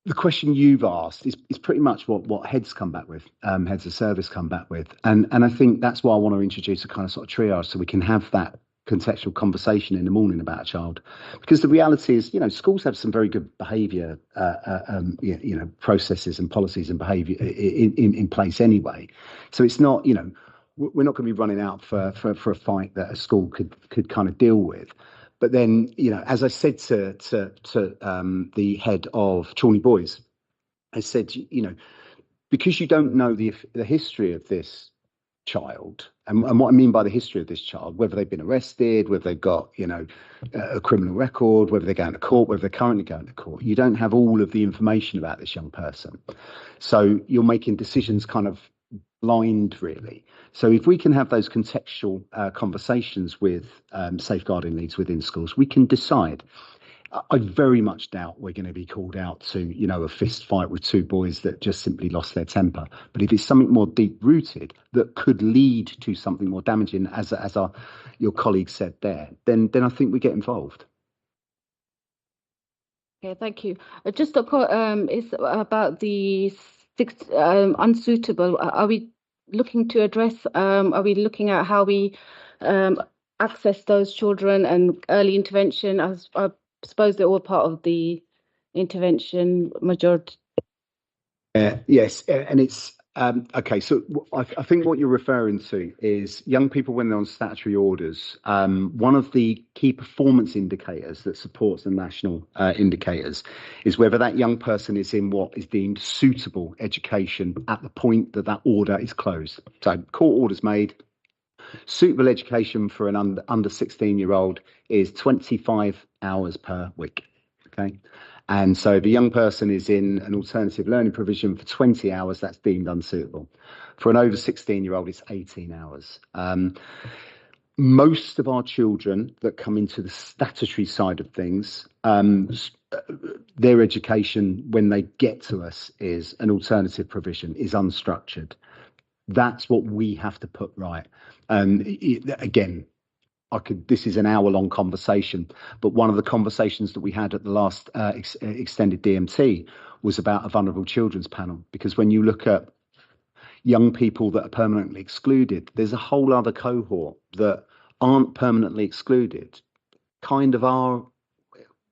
The question you've asked is pretty much what heads come back with, heads of service come back with. And I think that's why I want to introduce a kind of sort of triage, so we can have that contextual conversation in the morning about a child. Because the reality is, schools have some very good behaviour, processes and policies and behaviour in place anyway. So it's not, we're not going to be running out for a fight that a school could kind of deal with. But then, as I said to the head of Chorley Boys, I said, because you don't know the history of this child, and what I mean by the history of this child, whether they've been arrested, whether they've got, a criminal record, whether they're going to court, whether they're currently going to court, you don't have all of the information about this young person. So you're making decisions kind of blind, really. So if we can have those contextual conversations with safeguarding leads within schools, we can decide. I very much doubt we're going to be called out to, a fist fight with two boys that just simply lost their temper. But if it's something more deep rooted that could lead to something more damaging, as your colleague said there, then I think we get involved. Okay, thank you. Just it's about the unsuitable. Are we looking to address? Are we looking at how we access those children and early intervention? I suppose they're all part of the intervention majority. Yes, and it's okay. So I think what you're referring to is young people when they're on statutory orders. One of the key performance indicators that supports the national indicators is whether that young person is in what is deemed suitable education at the point that order is closed. So court orders made. Suitable education for an under 16-year-old is 25 hours per week. Okay. And so if a young person is in an alternative learning provision for 20 hours, that's deemed unsuitable. For an over 16-year-old, it's 18 hours. Most of our children that come into the statutory side of things, their education when they get to us is an alternative provision, is unstructured. That's what we have to put right. Again, this is an hour-long conversation, but one of the conversations that we had at the last extended DMT was about a vulnerable children's panel, because when you look at young people that are permanently excluded, there's a whole other cohort that aren't permanently excluded, kind of are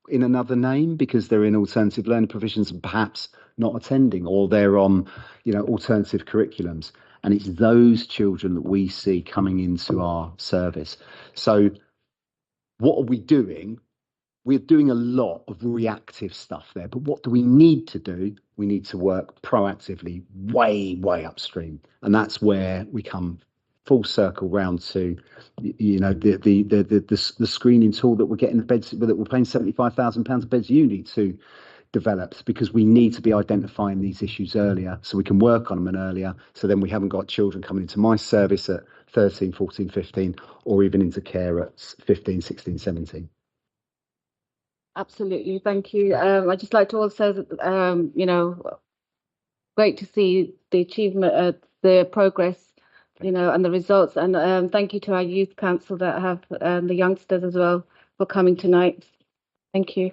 in another name because they're in alternative learning provisions and perhaps not attending, or they're on, alternative curriculums. And it's those children that we see coming into our service. So what are we doing? We're doing a lot of reactive stuff there, but what do we need to do? We need to work proactively, way upstream, and that's where we come full circle round to, the screening tool that we're getting the beds that we're paying £75,000 a beds uni to develop, because we need to be identifying these issues earlier so we can work on them earlier. So then we haven't got children coming into my service at 13, 14, 15, or even into care at 15, 16, 17. Absolutely, thank you. I'd just like to also, great to see the achievement, the progress, and the results. And thank you to our youth council that have the youngsters as well for coming tonight. Thank you.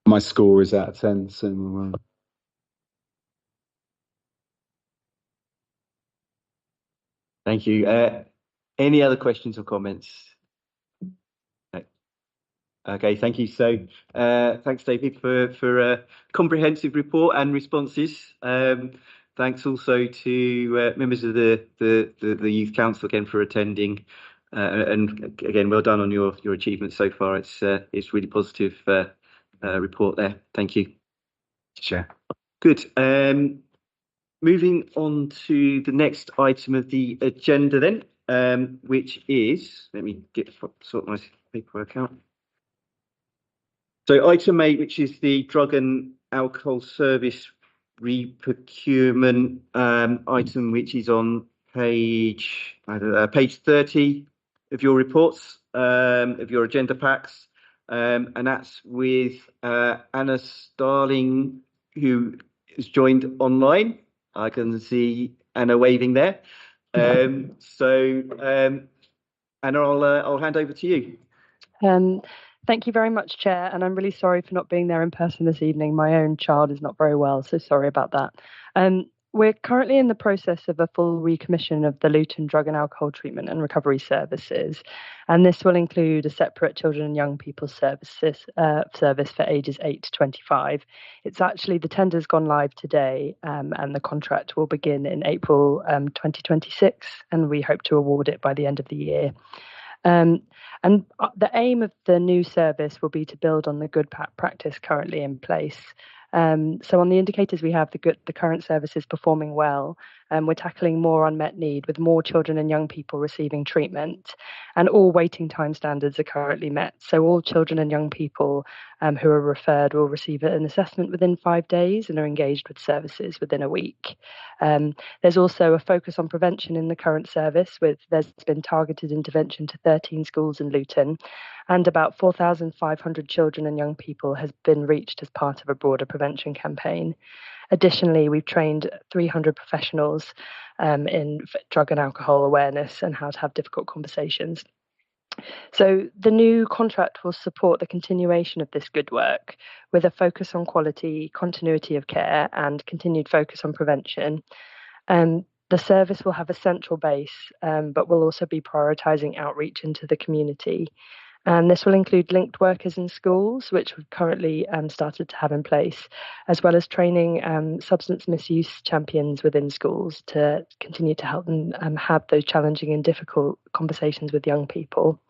My score is out of 10, so Thank you. Any other questions or comments? Okay, thank you. So thanks, David, for a comprehensive report and responses. Thanks also to members of the Youth Council again for attending. And again, well done on your achievements so far. It's really positive report there. Thank you. Chair. Good. Moving on to the next item of the agenda then, which is, let me sort my paperwork out. So item 8, which is the drug and alcohol service reprocurement item, which is on page 30 of your reports, of your agenda packs. And that's with Anna Starling, who has joined online. I can see Anna waving there. Anna, I'll hand over to you. Thank you very much, Chair, and I'm really sorry for not being there in person this evening. My own child is not very well, so sorry about that. We're currently in the process of a full recommission of the Luton Drug and Alcohol Treatment and Recovery Services, and this will include a separate children and young people service for ages 8 to 25. It's actually, the tender's gone live today, and the contract will begin in April 2026, and we hope to award it by the end of the year. And the aim of the new service will be to build on the good practice currently in place. So on the indicators we have, the current service is performing well, and we're tackling more unmet need with more children and young people receiving treatment, and all waiting time standards are currently met. So all children and young people who are referred will receive an assessment within 5 days and are engaged with services within a week. There's also a focus on prevention in the current service, there's been targeted intervention to 13 schools in Luton, and about 4,500 children and young people has been reached as part of a broader prevention campaign. Additionally, we've trained 300 professionals in drug and alcohol awareness and how to have difficult conversations. So the new contract will support the continuation of this good work with a focus on quality, continuity of care, and continued focus on prevention. The service will have a central base, but will also be prioritising outreach into the community. And this will include linked workers in schools, which we've currently started to have in place, as well as training substance misuse champions within schools to continue to help them have those challenging and difficult conversations with young people.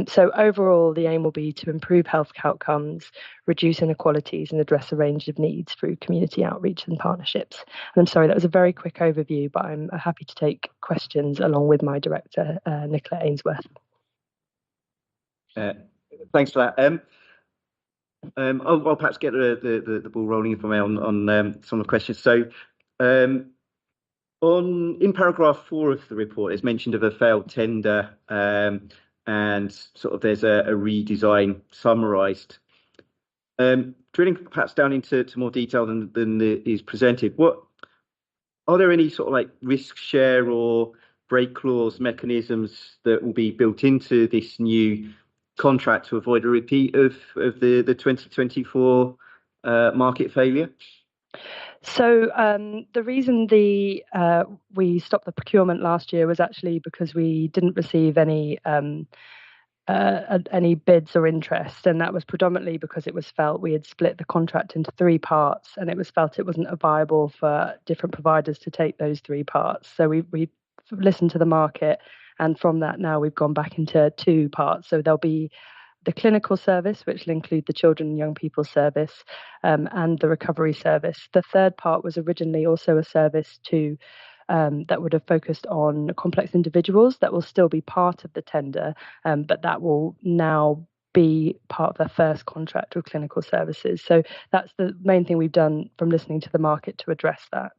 So overall, the aim will be to improve health outcomes, reduce inequalities, and address a range of needs through community outreach and partnerships. And I'm sorry, that was a very quick overview, but I'm happy to take questions along with my director, Nicola Ainsworth. Thanks for that. I'll perhaps get the ball rolling if I may on some of the questions. So in paragraph 4 of the report, it's mentioned of a failed tender, and sort of there's a redesign summarised. Drilling perhaps down into more detail than is presented, are there any sort of like risk share or break clause mechanisms that will be built into this new contract to avoid a repeat of the 2024 market failure? So the reason we stopped the procurement last year was actually because we didn't receive any any bids or interest, and that was predominantly because it was felt we had split the contract into 3 parts, and it was felt it wasn't viable for different providers to take those 3 parts. So we listened to the market, and from that now we've gone back into 2 parts. So there'll be the clinical service, which will include the children and young people service, and the recovery service. The 3rd part was originally also a service to that would have focused on complex individuals. That will still be part of the tender, but that will now be part of the first contract with clinical services. So that's the main thing we've done from listening to the market to address that.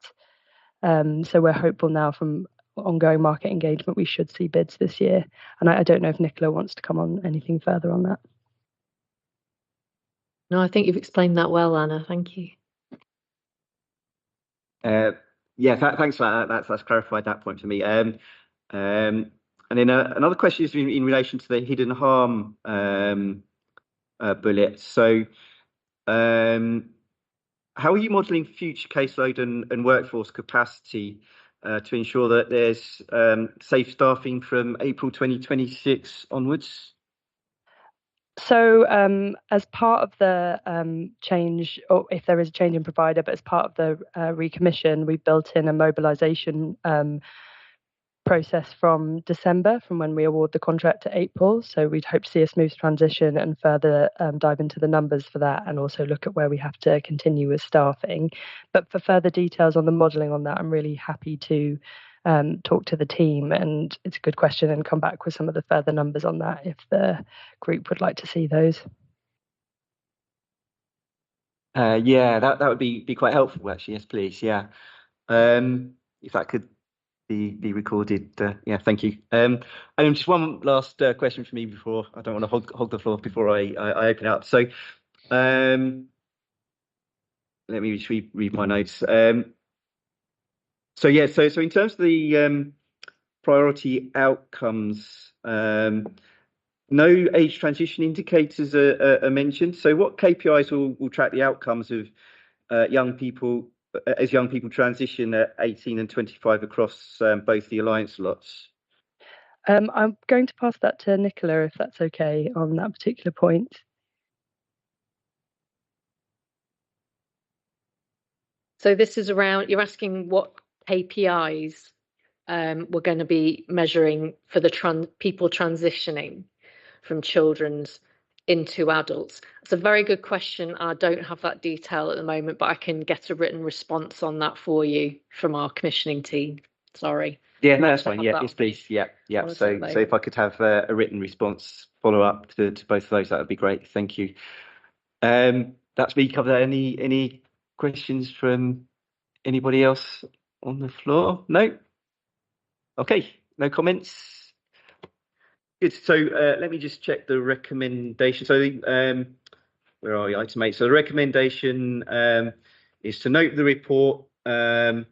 So we're hopeful now from ongoing market engagement, we should see bids this year. And I don't know if Nicola wants to come on anything further on that. No, I think you've explained that well, Anna. Thank you. Thanks for that. That's clarified that point for me. And then another question is in relation to the hidden harm bullet. So, how are you modelling future caseload and workforce capacity to ensure that there's safe staffing from April 2026 onwards? So as part of the change, or if there is a change in provider, but as part of the recommission, we built in a mobilisation process from December, from when we award the contract to April. So we'd hope to see a smooth transition and further dive into the numbers for that, and also look at where we have to continue with staffing. But for further details on the modelling on that, I'm really happy to talk to the team, and it's a good question, and come back with some of the further numbers on that if the group would like to see those. That would be quite helpful, actually. Yes, please. Yeah, if that could be recorded. Thank you. And just one last question for me before, I don't want to hog the floor before I open it up. So let me just read my notes. So in terms of the priority outcomes, no age transition indicators are mentioned. So what KPIs will track the outcomes of young people as young people transition at 18 and 25 across both the Alliance lots? I'm going to pass that to Nicola, if that's okay, on that particular point. So this is around, you're asking what KPIs we're going to be measuring for the people transitioning from children's into adults. It's a very good question. I don't have that detail at the moment, but I can get a written response on that for you from our commissioning team. Sorry. Yeah, no, that's fine. Yeah, yes, please. Yeah. So if I could have a written response follow up to both of those, that would be great. Thank you. That's me covered. Any questions from anybody else on the floor? No? Okay, no comments. Good. So let me just check the recommendation. So where are we? Item 8. So the recommendation is to note the report. The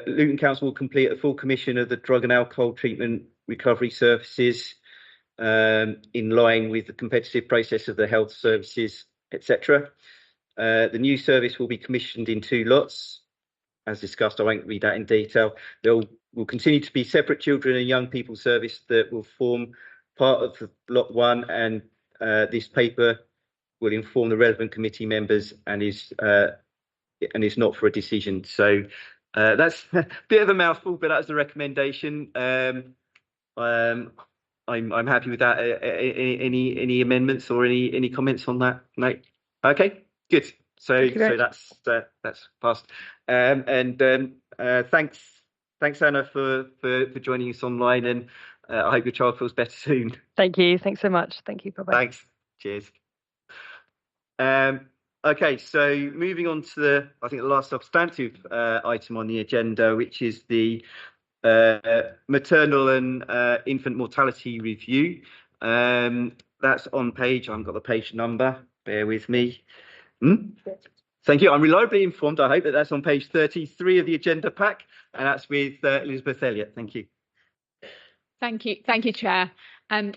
Luton Council will complete a full commission of the drug and alcohol treatment recovery services in line with the competitive process of the health services, etc. The new service will be commissioned in 2 lots. As discussed, I won't read that in detail. There will continue to be separate children and young people service that will form part of lot 1, and this paper will inform the relevant committee members and is not for a decision. So that's a bit of a mouthful, but that's the recommendation. I'm happy with that. Any amendments or any comments on that? No. Okay, good. So that's passed. Thanks Anna for joining us online, and I hope your child feels better soon. Thank you. Thanks so much. Thank you. Bye-bye. Thanks. Cheers. Okay, so moving on to the last substantive item on the agenda, which is the maternal and infant mortality review. That's on page, I haven't got the page number, bear with me. Thank you. I'm reliably informed, I hope, that that's on page 33 of the agenda pack, and that's with Elizabeth Elliott. Thank you. Thank you, Chair.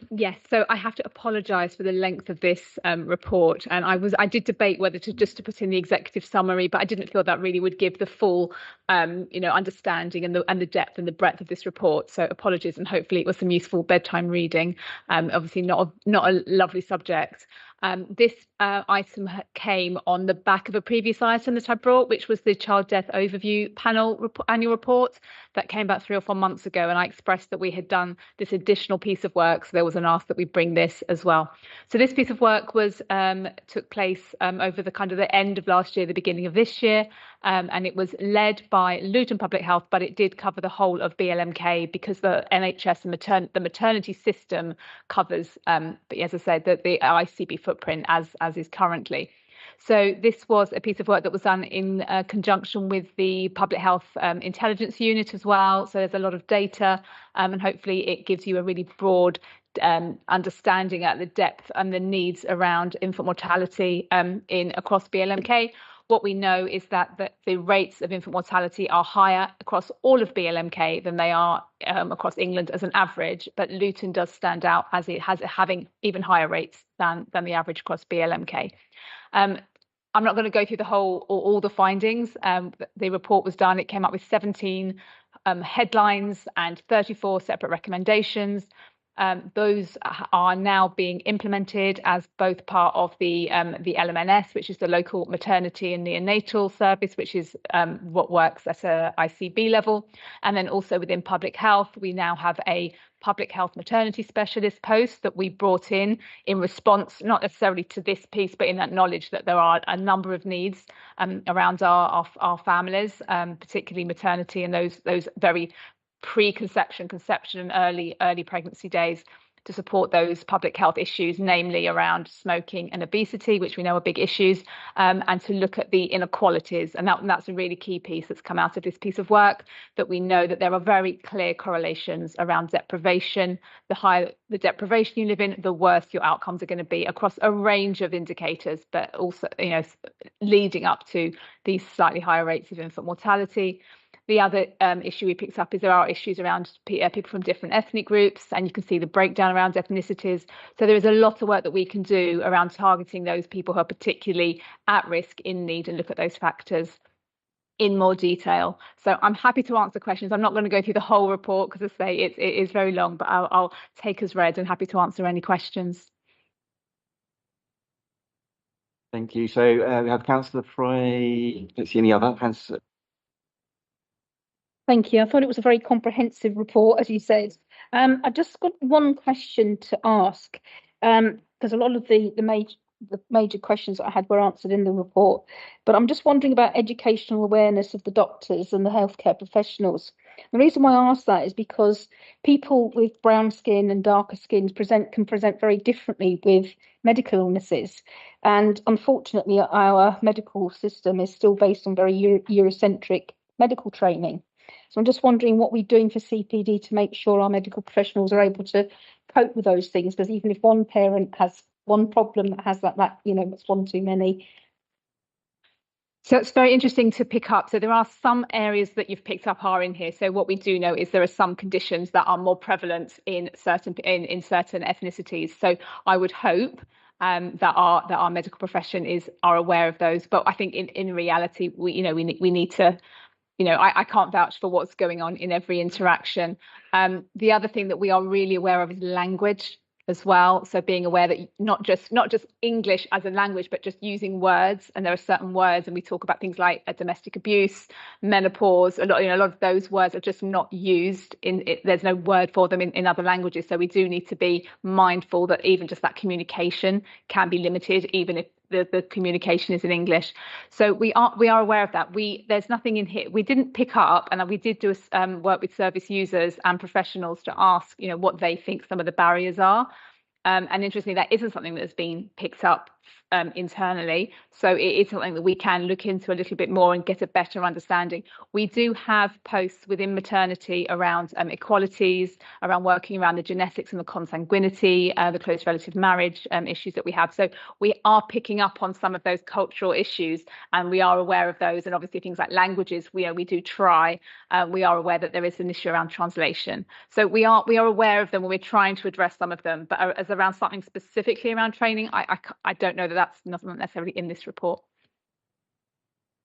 Yes, so I have to apologise for the length of this report, and I did debate whether to put in the executive summary, but I didn't feel that really would give the full understanding and the depth and the breadth of this report. So apologies, and hopefully it was some useful bedtime reading. Obviously not a lovely subject. This item came on the back of a previous item that I brought, which was the Child Death Overview Panel annual report that came about 3 or 4 months ago, and I expressed that we had done this additional piece of work, so there was an ask that we bring this as well. So this piece of work was took place over the end of last year, the beginning of this year, and it was led by Luton Public Health, but it did cover the whole of BLMK because the NHS and the maternity system covers, but as I said, the ICB footprint as is currently. So this was a piece of work that was done in conjunction with the Public Health Intelligence Unit as well. So there's a lot of data, and hopefully it gives you a really broad understanding at the depth and the needs around infant mortality across BLMK. What we know is that the rates of infant mortality are higher across all of BLMK than they are across England as an average, but Luton does stand out as it has having even higher rates than the average across BLMK. I'm not going to go through all the findings. The report was done. It came up with 17 headlines and 34 separate recommendations. Those are now being implemented as both part of the LMNS, which is the local maternity and neonatal service, which is what works at a ICB level. And then also within public health, we now have a public health maternity specialist post that we brought in response, not necessarily to this piece, but in that knowledge that there are a number of needs around our families, particularly maternity and those very pre-conception, conception, and early pregnancy days, to support those public health issues, namely around smoking and obesity, which we know are big issues, and to look at the inequalities. And that's a really key piece that's come out of this piece of work, that we know that there are very clear correlations around deprivation. The higher the deprivation you live in, the worse your outcomes are going to be across a range of indicators, but also, leading up to these slightly higher rates of infant mortality. The other issue we picked up is there are issues around people from different ethnic groups, and you can see the breakdown around ethnicities. So there is a lot of work that we can do around targeting those people who are particularly at risk, in need, and look at those factors in more detail. So I'm happy to answer questions. I'm not going to go through the whole report because, as I say, it is very long, but I'll take as read and happy to answer any questions. Thank you. So we have Councillor Fry. Let's see any other hands. Thank you. I thought it was a very comprehensive report, as you said. I just got one question to ask, because a lot of the major questions that I had were answered in the report. But I'm just wondering about educational awareness of the doctors and the healthcare professionals. The reason why I ask that is because people with brown skin and darker skins can present very differently with medical illnesses. And unfortunately, our medical system is still based on very Eurocentric medical training. So I'm just wondering what we're doing for CPD to make sure our medical professionals are able to cope with those things, because even if one parent has one problem that has that it's one too many. So it's very interesting to pick up. So there are some areas that you've picked up are in here. So what we do know is there are some conditions that are more prevalent in certain ethnicities. So I would hope that our medical profession are aware of those. But I think in reality, we need to. I can't vouch for what's going on in every interaction. The other thing that we are really aware of is language as well. So being aware that not just English as a language, but just using words. And there are certain words, and we talk about things like domestic abuse, menopause. A lot of those words are just not used there's no word for them in other languages. So we do need to be mindful that even just that communication can be limited, even if the communication is in English. So we are aware of that. There's nothing in here we didn't pick up, and we did do work with service users and professionals to ask what they think some of the barriers are. And interestingly, that isn't something that's been picked up internally. So it is something that we can look into a little bit more and get a better understanding. We do have posts within maternity around equalities, around working around the genetics and the consanguinity, the close relative marriage issues that we have. So we are picking up on some of those cultural issues, and we are aware of those. And obviously things like languages, we do try. We are aware that there is an issue around translation. So we are aware of them when we're trying to address some of them. But as around something specifically around training, I don't know that that's not necessarily in this report.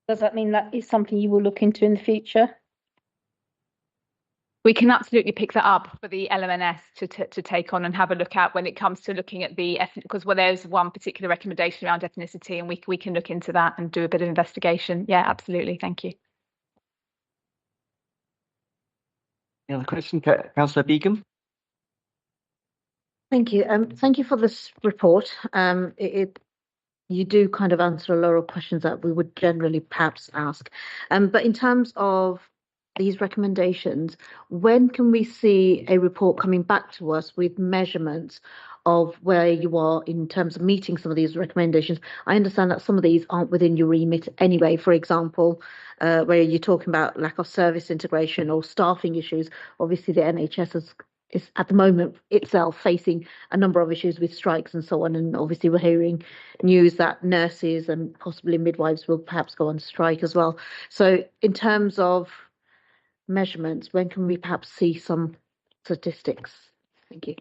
Does that mean that is something you will look into in the future? We can absolutely pick that up for the LMNS to take on and have a look at when it comes to looking at the ethnic, because there's one particular recommendation around ethnicity, and we can look into that and do a bit of investigation. Yeah, absolutely. Thank you. Any other question, Councillor Begum? Thank you. Thank you for this report. You do kind of answer a lot of questions that we would generally perhaps ask. But in terms of these recommendations, when can we see a report coming back to us with measurements of where you are in terms of meeting some of these recommendations? I understand that some of these aren't within your remit anyway. For example, where you're talking about lack of service integration or staffing issues. Obviously, the NHS is at the moment itself facing a number of issues with strikes and so on. And obviously we're hearing news that nurses and possibly midwives will perhaps go on strike as well. So in terms of measurements, when can we perhaps see some statistics? Thank you.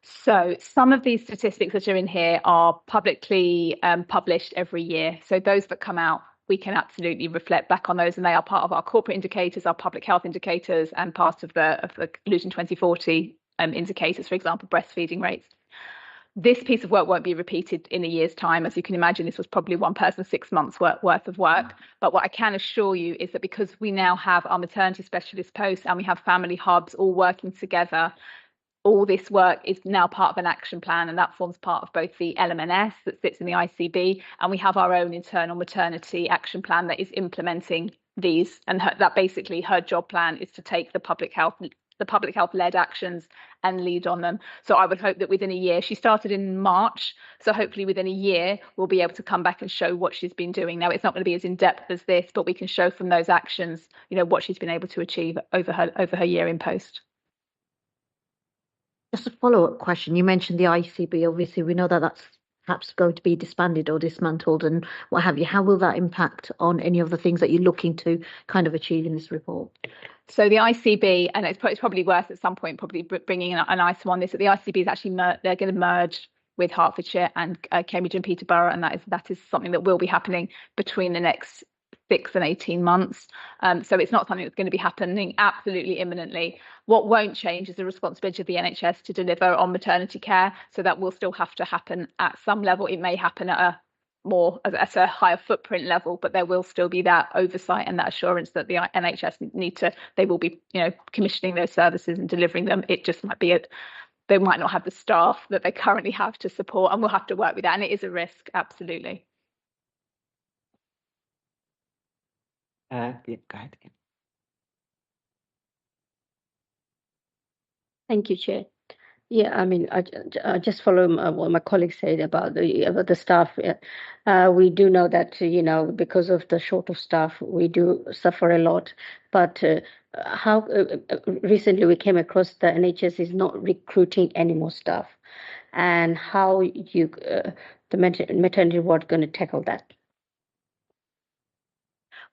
So some of these statistics that are in here are publicly published every year. So those that come out, we can absolutely reflect back on those, and they are part of our corporate indicators, our public health indicators, and part of the Luton 2040 indicators, for example, breastfeeding rates. This piece of work won't be repeated in a year's time. As you can imagine, this was probably one person's 6 months worth of work. But what I can assure you is that because we now have our maternity specialist posts and we have family hubs all working together, all this work is now part of an action plan, and that forms part of both the LMNS that sits in the ICB, and we have our own internal maternity action plan that is implementing these. And that basically her job plan is to take the public health led actions and lead on them. So I would hope that within a year, she started in March, so hopefully within a year we'll be able to come back and show what she's been doing. Now, it's not going to be as in depth as this, but we can show from those actions, what she's been able to achieve over her year in post. Just a follow-up question. You mentioned the ICB. Obviously, we know that that's perhaps going to be disbanded or dismantled and what have you. How will that impact on any of the things that you're looking to kind of achieve in this report? So the ICB, and it's probably worth at some point probably bringing an item on this, that the ICB is actually they're going to merge with Hertfordshire and Cambridge and Peterborough, and that is something that will be happening between the next 6 and 18 months. So it's not something that's going to be happening absolutely imminently. What won't change is the responsibility of the NHS to deliver on maternity care. So that will still have to happen at some level. It may happen at a higher footprint level, but there will still be that oversight and that assurance that the NHS they will be, commissioning those services and delivering them. It just might be they might not have the staff that they currently have to support, and we'll have to work with that. And it is a risk, absolutely. Yeah, go ahead. Thank you, Chair. Yeah, I mean, I just follow what my colleague said about the staff. We do know that, because of the short of staff, we do suffer a lot. But how recently we came across the NHS is not recruiting any more staff, and how the maternity ward going to tackle that?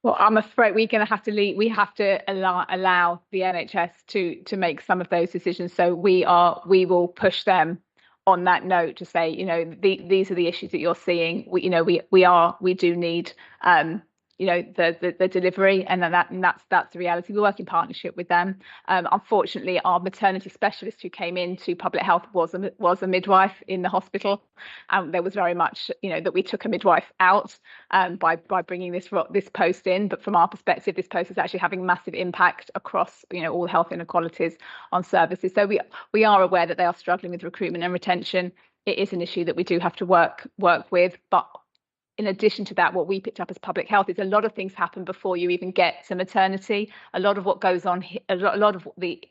Well, I'm afraid we're going to have to leave. We have to allow the NHS to make some of those decisions. So we will push them on that note to say, these are the issues that you're seeing. We do need the delivery, and that's the reality. We work in partnership with them. Unfortunately, our maternity specialist who came into public health was a midwife in the hospital, and there was very much that we took a midwife out by bringing this post in. But from our perspective, this post is actually having massive impact across all health inequalities on services. So we are aware that they are struggling with recruitment and retention. It is an issue that we do have to work with, but in addition to that, what we picked up as public health is a lot of things happen before you even get to maternity. A lot of what goes on, a lot of the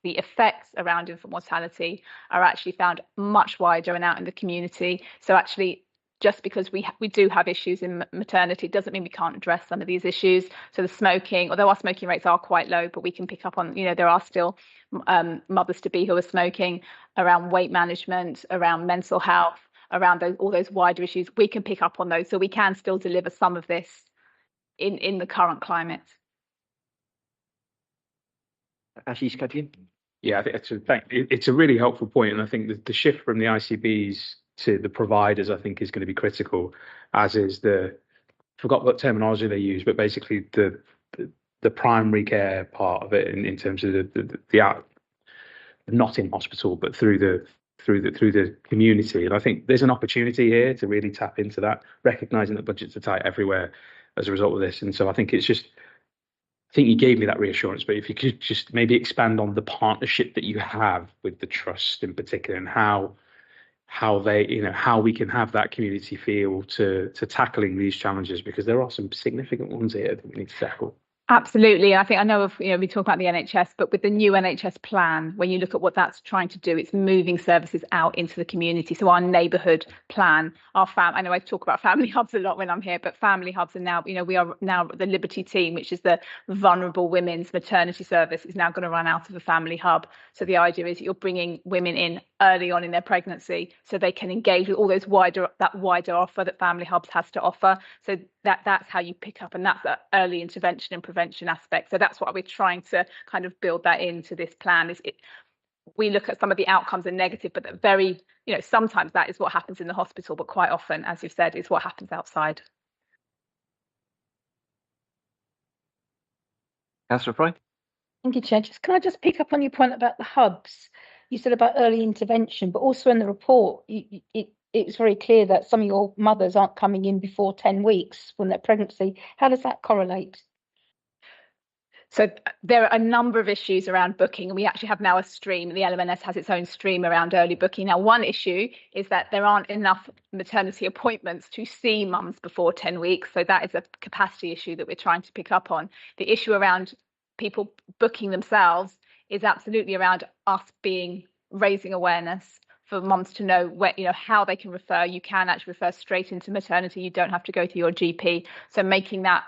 the effects around infant mortality are actually found much wider and out in the community. So actually, just because we do have issues in maternity doesn't mean we can't address some of these issues. So the smoking, although our smoking rates are quite low, but we can pick up on, there are still mothers to be who are smoking, around weight management, around mental health, around all those wider issues. We can pick up on those, so we can still deliver some of this in the current climate. Ashish Kadien? Yeah, I think it's a really helpful point, and I think the shift from the ICBs to the providers, I think, is going to be critical, as is forgot what terminology they use, but basically the primary care part of it in terms of the not in hospital, but through the community. And I think there's an opportunity here to really tap into that, recognizing that budgets are tight everywhere as a result of this. And so I think I think you gave me that reassurance, but if you could just maybe expand on the partnership that you have with the trust in particular, and how we can have that community feel to tackling these challenges, because there are some significant ones here that we need to tackle. Absolutely. I think I know of, we talk about the NHS, but with the new NHS plan, when you look at what that's trying to do, it's moving services out into the community. So our neighbourhood plan, I know I talk about family hubs a lot when I'm here, but family hubs are now, we are now the Liberty team, which is the vulnerable women's maternity service, is now going to run out of a family hub. So the idea is you're bringing women in early on in their pregnancy so they can engage with all those wider offer that family hubs has to offer. So that's how you pick up, and that's the early intervention and prevention aspect. So that's what we're trying to kind of build that into this plan. We look at some of the outcomes are negative, but sometimes that is what happens in the hospital, but quite often, as you've said, is what happens outside. Councillor Fry? Thank you, Chair. Can I just pick up on your point about the hubs? You said about early intervention, but also in the report, it was very clear that some of your mothers aren't coming in before 10 weeks from their pregnancy. How does that correlate? So there are a number of issues around booking, and we actually have now a stream. The LMNS has its own stream around early booking. Now, one issue is that there aren't enough maternity appointments to see mums before 10 weeks. So that is a capacity issue that we're trying to pick up on. The issue around people booking themselves is absolutely around us raising awareness for mums to know how they can refer. You can actually refer straight into maternity. You don't have to go to your GP. So making that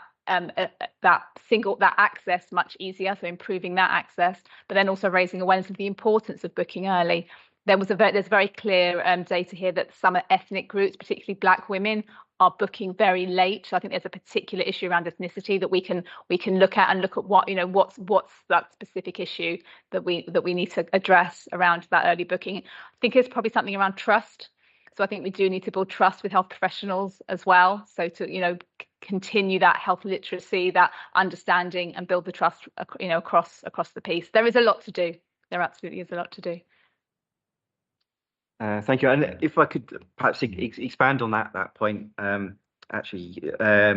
access much easier, so improving that access, but then also raising awareness of the importance of booking early. There's very clear data here that some ethnic groups, particularly Black women, are booking very late. So I think there's a particular issue around ethnicity that we can look at, and look at what's that specific issue that we need to address around that early booking. I think it's probably something around trust. So I think we do need to build trust with health professionals as well. So to continue that health literacy, that understanding, and build the trust across the piece. There is a lot to do. There absolutely is a lot to do. Thank you. And if I could perhaps expand on that point, actually, I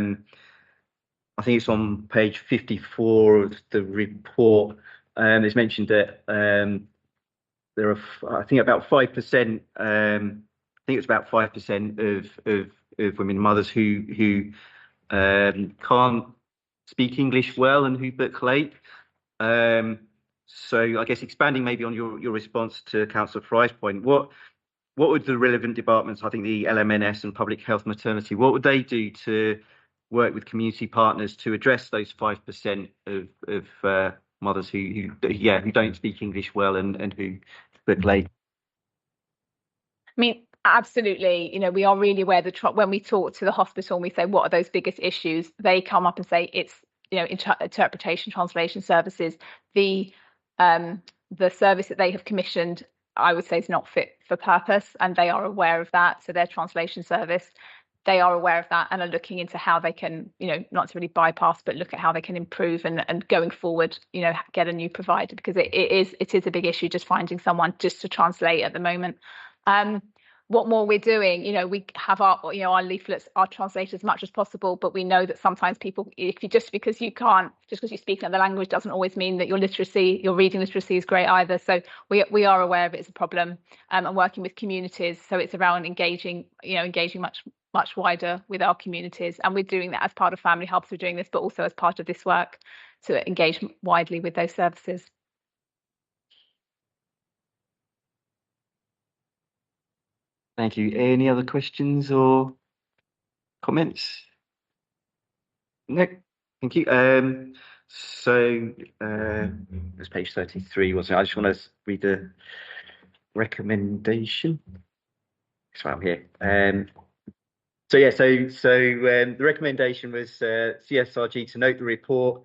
think it's on page 54 of the report. It's mentioned that there are, I think, about 5%. I think it's about 5% of women mothers who can't speak English well and who book late. So I guess expanding maybe on your response to Councillor Fry's point, what would the relevant departments, I think the LMNS and Public Health Maternity, what would they do to work with community partners to address those 5% of mothers who don't speak English well and who book late? I mean, absolutely. We are really aware that when we talk to the hospital and we say, what are those biggest issues? They come up and say it's, interpretation translation services. The service that they have commissioned, I would say, is not fit for purpose, and they are aware of that. So their translation service, they are aware of that and are looking into how they can, not to really bypass, but look at how they can improve and going forward, get a new provider, because it is a big issue just finding someone just to translate at the moment. What more we're doing, we have our leaflets are translated as much as possible, but we know that sometimes people, just because you speak another language doesn't always mean that your reading literacy is great either. So we are aware of it as a problem, and working with communities. So it's around engaging much wider with our communities, and we're doing that as part of Family Hubs. We're doing this, but also as part of this work to engage widely with those services. Thank you. Any other questions or comments? No. Thank you. It's page 33, wasn't it? I just want to read the recommendation. That's why I'm here. The recommendation was CSRG to note the report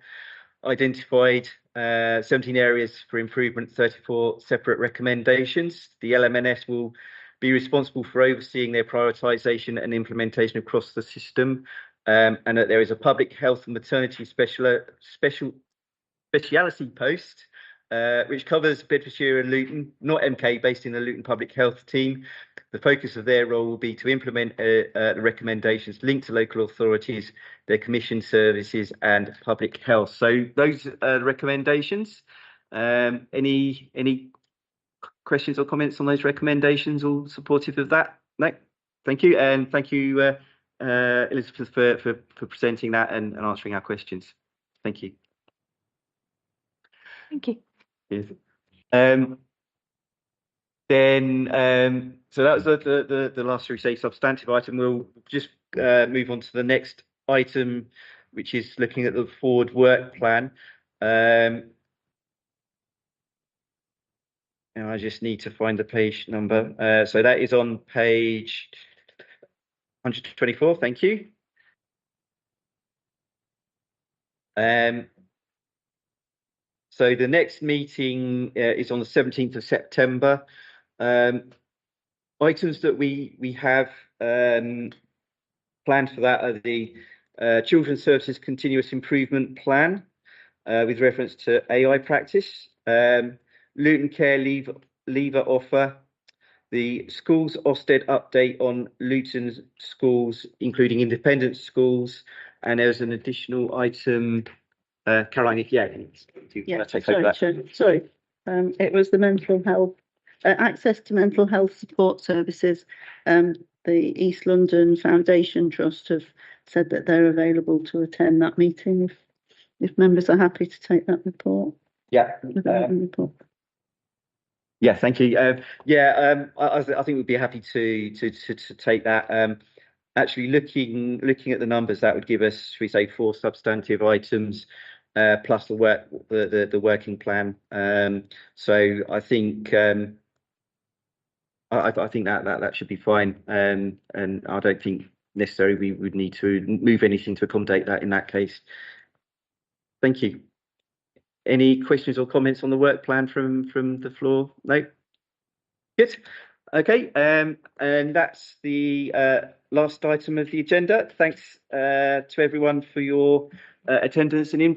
identified 17 areas for improvement, 34 separate recommendations. The LMNS will be responsible for overseeing their prioritisation and implementation across the system, and that there is a public health and maternity speciality post which covers Bedfordshire and Luton, not MK, based in the Luton Public Health team. The focus of their role will be to implement the recommendations linked to local authorities, their commission services and public health. So those are the recommendations. Any questions or comments on those recommendations? All supportive of that? No? Thank you. And thank you, Elizabeth, for presenting that and answering our questions. Thank you. Thank you. Yes. So that was the last, shall we say, substantive item. We'll just move on to the next item, which is looking at the forward work plan. Now I just need to find the page number. So that is on page 124. Thank you. So the next meeting is on the 17th of September. Items that we have planned for that are the Children's Services Continuous Improvement Plan with reference to AI practice, Luton Care Leaver Offer, the Schools Ofsted update on Luton's schools, including independent schools, and there's an additional item. Caroline, if take over that. Sorry. It was the mental health, access to mental health support services. The East London Foundation Trust have said that they're available to attend that meeting if members are happy to take that report. Yeah. Yeah, thank you. I think we'd be happy to take that. Actually, looking at the numbers, that would give us, should we say, 4 substantive items plus the working plan. So I think I think that should be fine, and I don't think necessarily we would need to move anything to accommodate that in that case. Thank you. Any questions or comments on the work plan from the floor? No? Good. Okay, and that's the last item of the agenda. Thanks to everyone for your attendance and input.